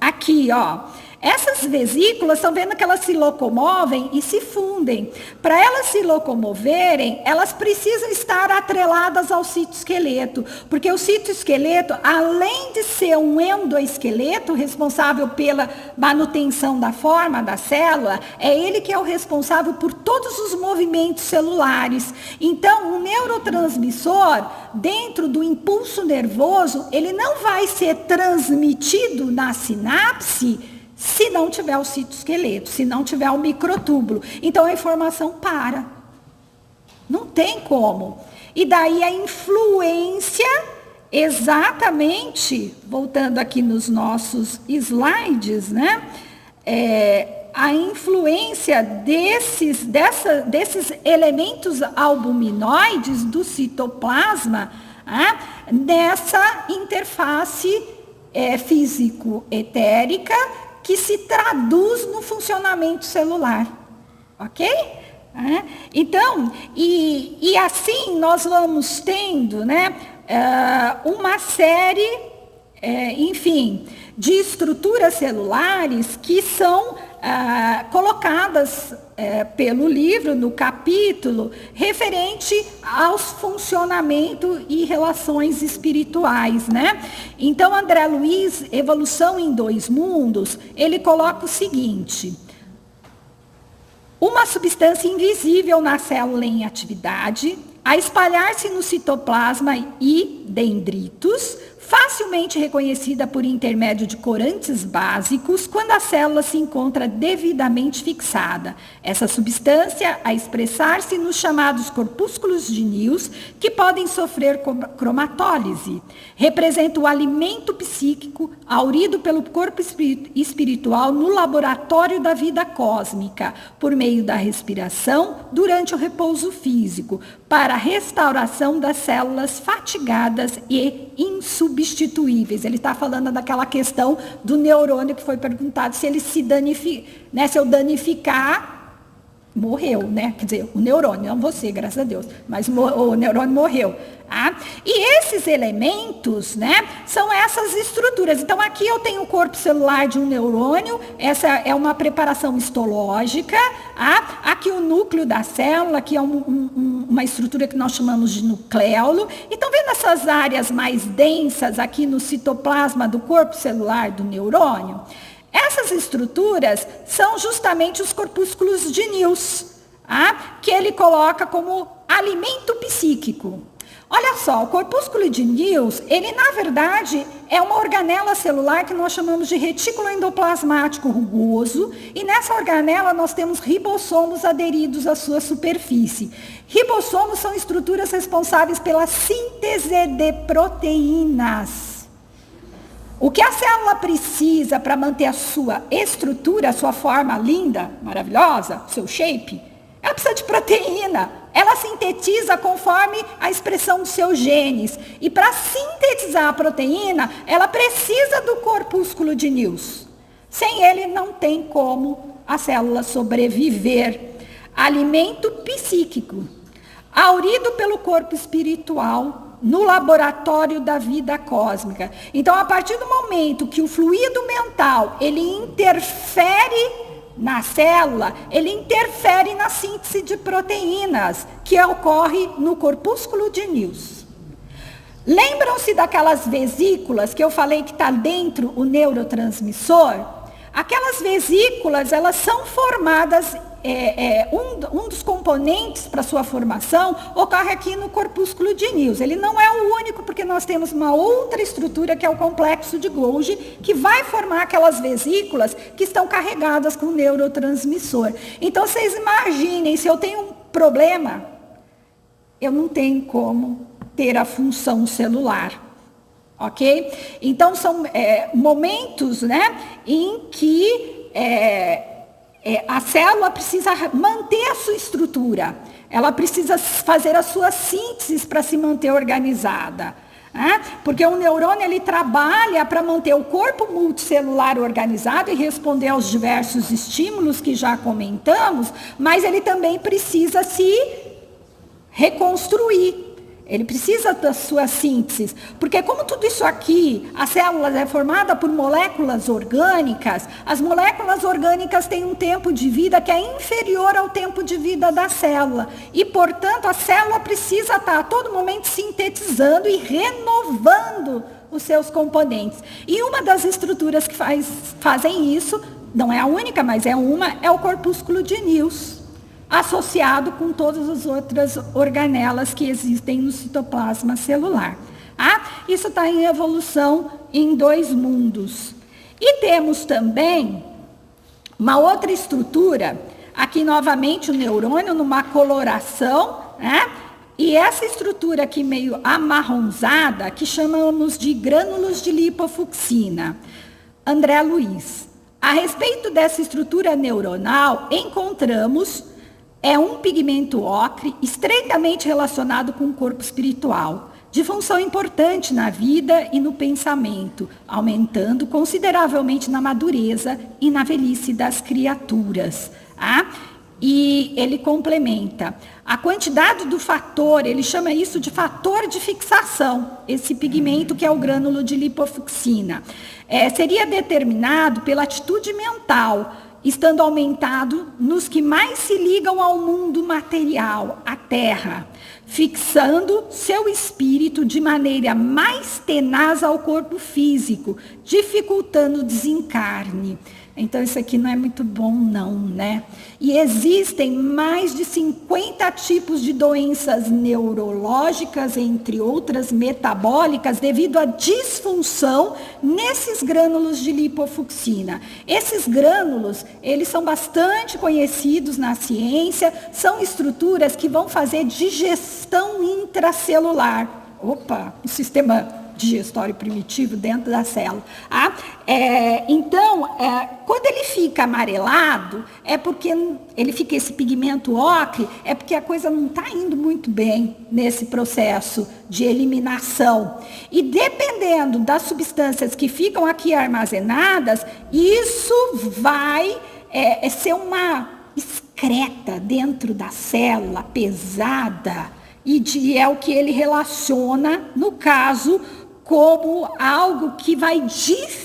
C: Aqui, ó. Essas vesículas, estão vendo que elas se locomovem e se fundem. Para elas se locomoverem, elas precisam estar atreladas ao citoesqueleto, porque o citoesqueleto, além de ser um endoesqueleto responsável pela manutenção da forma da célula, é ele que é o responsável por todos os movimentos celulares. Então, o neurotransmissor, dentro do impulso nervoso, ele não vai ser transmitido na sinapse se não tiver o citoesqueleto, se não tiver o microtúbulo. Então a informação para. Não tem como. E daí a influência, exatamente, voltando aqui nos nossos slides, né? A influência desses elementos albuminoides do citoplasma nessa interface físico-etérica que se traduz no funcionamento celular, ok? Então, e assim nós vamos tendo, né, uma série, enfim, de estruturas celulares que são colocadas pelo livro, no capítulo, referente aos funcionamento e relações espirituais, né? Então, André Luiz, Evolução em Dois Mundos, ele coloca o seguinte: uma substância invisível na célula em atividade, a espalhar-se no citoplasma e dendritos, facilmente reconhecida por intermédio de corantes básicos, quando a célula se encontra devidamente fixada. Essa substância, a expressar-se nos chamados corpúsculos de News, que podem sofrer cromatólise, representa o alimento psíquico aurido pelo corpo espiritual no laboratório da vida cósmica, por meio da respiração durante o repouso físico, para a restauração das células fatigadas e insubstituíveis. Ele está falando daquela questão do neurônio que foi perguntado se ele se danifica, né? Se eu danificar, morreu, né? Quer dizer, o neurônio, não você, graças a Deus, mas o neurônio morreu. E esses elementos, né, são essas estruturas. Então, aqui eu tenho o corpo celular de um neurônio, essa é uma preparação histológica. Aqui o núcleo da célula, que é uma estrutura que nós chamamos de nucleolo. E estão vendo essas áreas mais densas aqui no citoplasma do corpo celular do neurônio? Essas estruturas são justamente os corpúsculos de News, que ele coloca como alimento psíquico. Olha só, o corpúsculo de News, ele na verdade é uma organela celular que nós chamamos de retículo endoplasmático rugoso, e nessa organela nós temos ribossomos aderidos à sua superfície. Ribossomos são estruturas responsáveis pela síntese de proteínas. O que a célula precisa para manter a sua estrutura, a sua forma linda, maravilhosa, seu shape, ela precisa de proteína. Ela sintetiza conforme a expressão dos seus genes. E para sintetizar a proteína, ela precisa do corpúsculo de News. Sem ele, não tem como a célula sobreviver. Alimento psíquico, aurido pelo corpo espiritual, no laboratório da vida cósmica. Então, a partir do momento que o fluido mental, ele interfere na célula, ele interfere na síntese de proteínas, que ocorre no corpúsculo de News. Lembram-se daquelas vesículas que eu falei que está dentro o neurotransmissor? Aquelas vesículas, elas são formadas, um dos componentes para sua formação ocorre aqui no corpúsculo de News. Ele não é o único, porque nós temos uma outra estrutura que é o complexo de Golgi, que vai formar aquelas vesículas que estão carregadas com o neurotransmissor. Então, vocês imaginem, se eu tenho um problema, eu não tenho como ter a função celular. Ok? Então, são momentos, né, em que a célula precisa manter a sua estrutura. Ela precisa fazer as suas sínteses para se manter organizada. Porque o neurônio ele trabalha para manter o corpo multicelular organizado e responder aos diversos estímulos que já comentamos, mas ele também precisa se reconstruir. Ele precisa da sua síntese, porque como tudo isso aqui, a célula é formada por moléculas orgânicas, as moléculas orgânicas têm um tempo de vida que é inferior ao tempo de vida da célula. E, portanto, a célula precisa estar a todo momento sintetizando e renovando os seus componentes. E uma das estruturas que fazem isso, não é a única, mas é uma, é o corpúsculo de Nils, associado com todas as outras organelas que existem no citoplasma celular. Isso está em evolução em 2 mundos. E temos também uma outra estrutura, aqui novamente o neurônio numa coloração, e essa estrutura aqui meio amarronzada, que chamamos de grânulos de lipofucsina. André Luiz. A respeito dessa estrutura neuronal, encontramos um pigmento ocre estreitamente relacionado com o corpo espiritual, de função importante na vida e no pensamento, aumentando consideravelmente na madureza e na velhice das criaturas. E ele complementa. A quantidade do fator, ele chama isso de fator de fixação, esse pigmento que é o grânulo de lipofucsina. Seria determinado pela atitude mental, estando aumentado nos que mais se ligam ao mundo material, a Terra, fixando seu espírito de maneira mais tenaz ao corpo físico, dificultando o desencarne. Então, isso aqui não é muito bom, não, né? E existem mais de 50 tipos de doenças neurológicas, entre outras metabólicas, devido à disfunção nesses grânulos de lipofucsina. Esses grânulos, eles são bastante conhecidos na ciência, são estruturas que vão fazer digestão intracelular. Opa, o sistema digestório primitivo dentro da célula. Então, quando ele fica amarelado, é porque ele fica esse pigmento ocre, é porque a coisa não está indo muito bem nesse processo de eliminação. E dependendo das substâncias que ficam aqui armazenadas, isso vai ser uma excreta dentro da célula, pesada, e é o que ele relaciona, no caso, como algo que vai dificultar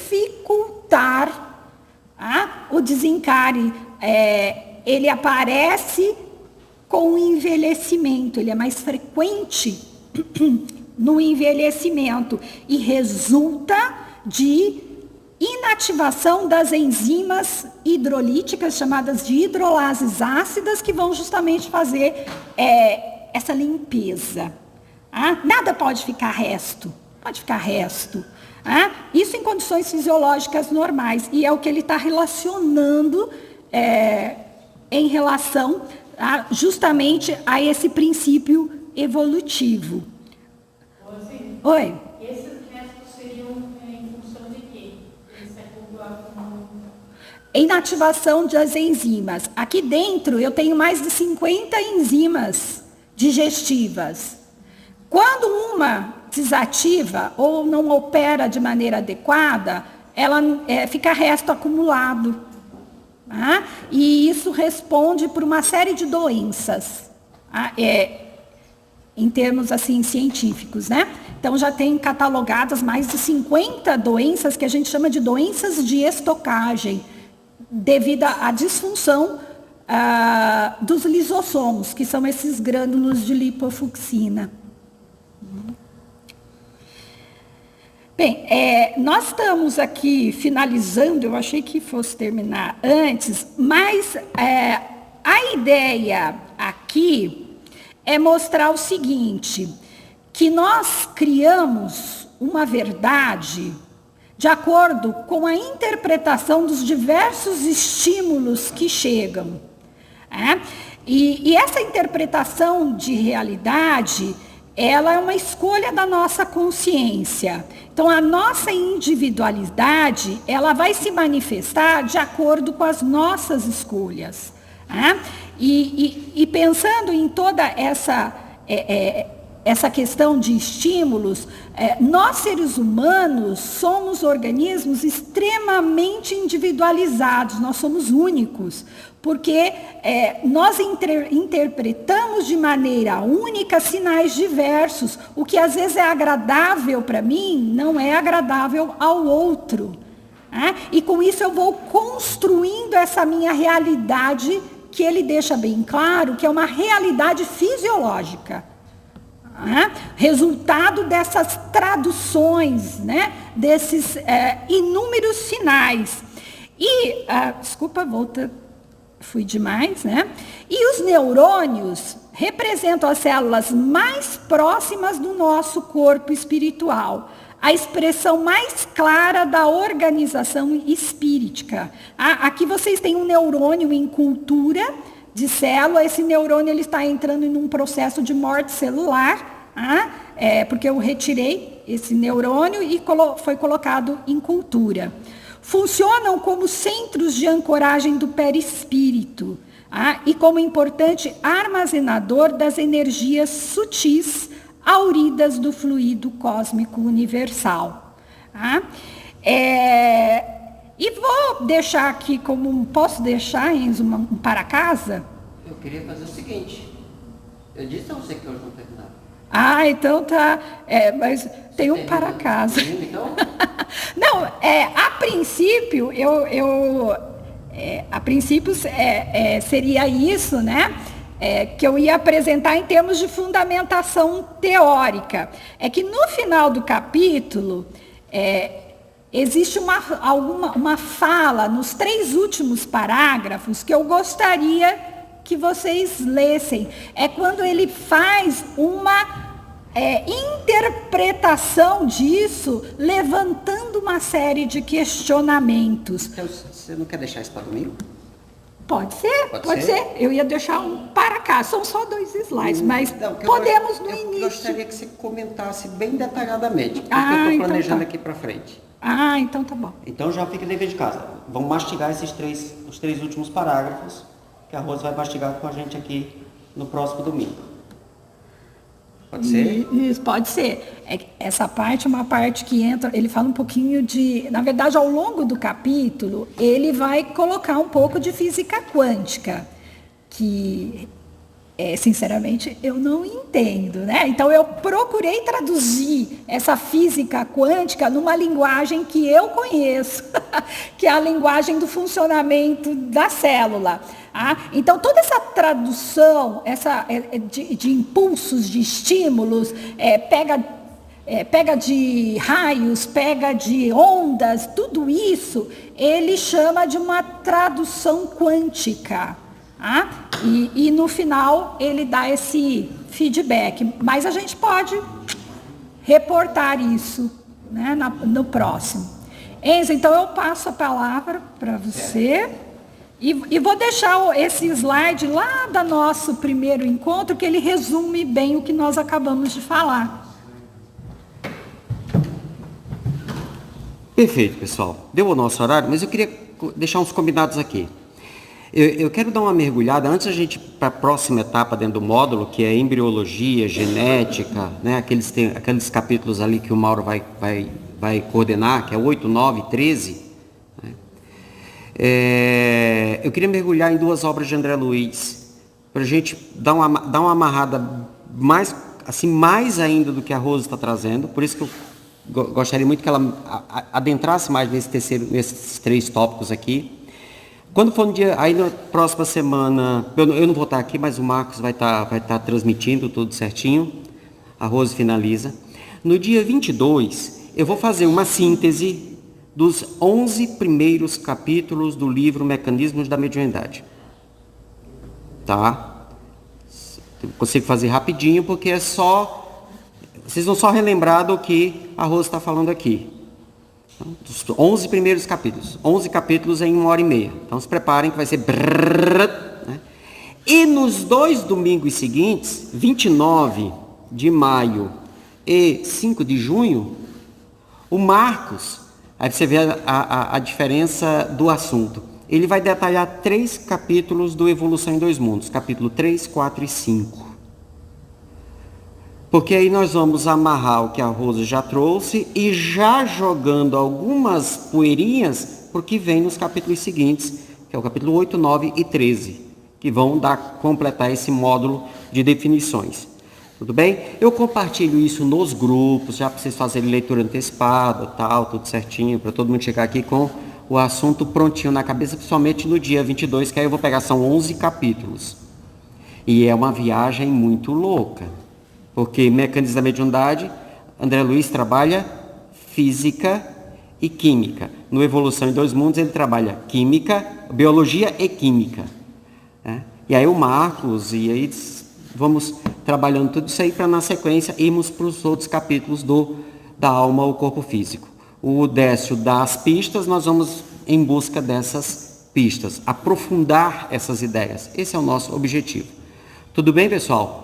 C: o desencarne. Ele aparece com o envelhecimento, ele é mais frequente no envelhecimento e resulta de inativação das enzimas hidrolíticas, chamadas de hidrolases ácidas, que vão justamente fazer essa limpeza. Nada pode ficar resto. Isso em condições fisiológicas normais. E é o que ele está relacionando em relação justamente a esse princípio evolutivo. Oi?
F: Esses restos seriam em função de quê?
C: Inativação das enzimas. Aqui dentro eu tenho mais de 50 enzimas digestivas. Quando uma desativa ou não opera de maneira adequada, ela fica resto acumulado. E isso responde por uma série de doenças, em termos assim científicos, né? Então já tem catalogadas mais de 50 doenças que a gente chama de doenças de estocagem, devido à disfunção dos lisossomos, que são esses grânulos de lipofucsina. Bem, nós estamos aqui finalizando, eu achei que fosse terminar antes, mas a ideia aqui é mostrar o seguinte, que nós criamos uma verdade de acordo com a interpretação dos diversos estímulos que chegam. E essa interpretação de realidade, ela é uma escolha da nossa consciência. Então, a nossa individualidade, ela vai se manifestar de acordo com as nossas escolhas. E pensando em toda essa essa questão de estímulos, nós seres humanos somos organismos extremamente individualizados, nós somos únicos, porque nós interpretamos de maneira única sinais diversos, o que às vezes é agradável para mim, não é agradável ao outro. E com isso eu vou construindo essa minha realidade, que ele deixa bem claro que é uma realidade fisiológica. Resultado dessas traduções, né? Desses inúmeros sinais. E, desculpa, fui demais, né? E os neurônios representam as células mais próximas do nosso corpo espiritual, a expressão mais clara da organização espíritica. Aqui vocês têm um neurônio em cultura de célula, esse neurônio ele está entrando em um processo de morte celular, porque eu retirei esse neurônio e foi colocado em cultura. Funcionam como centros de ancoragem do perispírito, e como importante armazenador das energias sutis auridas do fluido cósmico universal. E vou deixar aqui posso deixar, Enzo, um para casa?
B: Eu queria fazer o seguinte, eu disse a você que hoje não tem nada.
C: Então tá, mas tem um para casa.
B: Então?
C: Não, a princípio, a princípio seria isso, né? Que eu ia apresentar em termos de fundamentação teórica. É que no final do capítulo, existe uma fala nos 3 últimos parágrafos que eu gostaria que vocês lessem. É quando ele faz uma interpretação disso, levantando uma série de questionamentos.
B: Então, você não quer deixar isso para domingo?
C: Pode ser. Eu ia deixar um para cá. São só 2 slides, mas podemos no início.
B: Eu gostaria que você comentasse bem detalhadamente, porque eu estou planejando aqui para frente.
C: Então tá bom.
B: Então já fica dever de casa. Vamos mastigar os 3 últimos parágrafos, que a Rose vai mastigar com a gente aqui no próximo domingo. Pode ser?
C: Isso, pode ser. Essa parte é uma parte que entra, ele fala um pouquinho de... Na verdade, ao longo do capítulo, ele vai colocar um pouco de física quântica, que, sinceramente, eu não entendo, né? Então, eu procurei traduzir essa física quântica numa linguagem que eu conheço, que é a linguagem do funcionamento da célula. Então, toda essa tradução de impulsos, de estímulos, pega de raios, pega de ondas, tudo isso, ele chama de uma tradução quântica. E no final, ele dá esse feedback. Mas a gente pode reportar isso, né, no próximo. Enzo, então eu passo a palavra para você. E vou deixar esse slide lá do nosso primeiro encontro, que ele resume bem o que nós acabamos de falar.
B: Perfeito, pessoal. Deu o nosso horário, mas eu queria deixar uns combinados aqui. Eu quero dar uma mergulhada, antes a gente ir para a próxima etapa dentro do módulo, que é embriologia, genética, né? Aqueles capítulos ali que o Mauro vai coordenar, que é 8, 9, 13. Eu queria mergulhar em 2 obras de André Luiz, para a gente dar uma amarrada mais ainda do que a Rose está trazendo. Por isso que eu gostaria muito que ela adentrasse mais nesses 3 tópicos aqui. Quando for no dia, aí na próxima semana, eu não vou estar aqui, mas o Marcos vai estar transmitindo tudo certinho. A Rose finaliza. No dia 22, eu vou fazer uma síntese dos 11 primeiros capítulos do livro Mecanismos da Mediunidade. Tá? Eu consigo fazer rapidinho, porque vocês vão só relembrar do que a Rose está falando aqui. Dos 11 primeiros capítulos. 11 capítulos em 1h30. Então se preparem que vai ser... né? E nos 2 domingos seguintes, 29 de maio e 5 de junho, o Marcos... Aí você vê a diferença do assunto. Ele vai detalhar 3 capítulos do Evolução em 2 Mundos. Capítulo 3, 4 e 5. Porque aí nós vamos amarrar o que a Rosa já trouxe e já jogando algumas poeirinhas porque vem nos capítulos seguintes, que é o capítulo 8, 9 e 13, que vão completar esse módulo de definições. Tudo bem? Eu compartilho isso nos grupos, já para vocês fazerem leitura antecipada, tal, tudo certinho, para todo mundo chegar aqui com o assunto prontinho na cabeça, principalmente no dia 22, que aí eu vou pegar, são 11 capítulos. E é uma viagem muito louca, porque mecanismo da mediunidade, André Luiz trabalha física e química. No Evolução em Dois Mundos ele trabalha química, biologia e química. Né? E aí o Marcos, e aí vamos trabalhando tudo isso aí para na sequência irmos para os outros capítulos da alma ao corpo físico. O Décio dá as pistas, nós vamos em busca dessas pistas, aprofundar essas ideias. Esse é o nosso objetivo. Tudo bem, pessoal?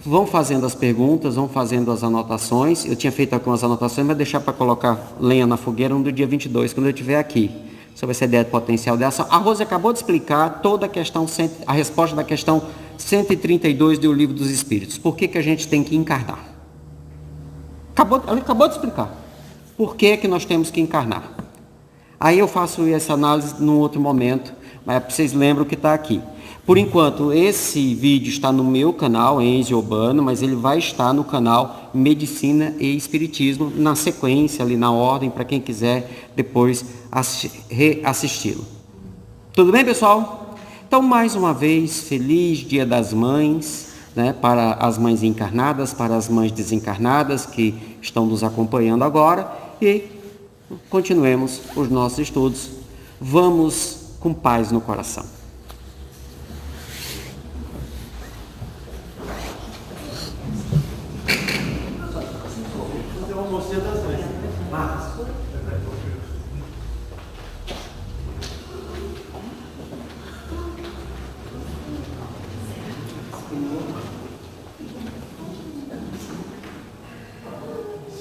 B: Vão fazendo as perguntas, vão fazendo as anotações. Eu tinha feito algumas anotações, mas deixar para colocar lenha na fogueira no dia 22, quando eu estiver aqui, sobre essa ideia de potencial de ação. A Rosa acabou de explicar toda a questão, a resposta da questão 132 do Livro dos Espíritos. Por que a gente tem que encarnar? Ela acabou de explicar. Por que nós temos que encarnar? Aí eu faço essa análise num outro momento, mas vocês lembram que está aqui. Por enquanto, esse vídeo está no meu canal, Enzio Urbano, mas ele vai estar no canal Medicina e Espiritismo, na sequência, ali na ordem, para quem quiser depois reassisti-lo. Tudo bem, pessoal? Então, mais uma vez, feliz Dia das Mães, né, para as mães encarnadas, para as mães desencarnadas que estão nos acompanhando agora, e continuemos os nossos estudos. Vamos com paz no coração.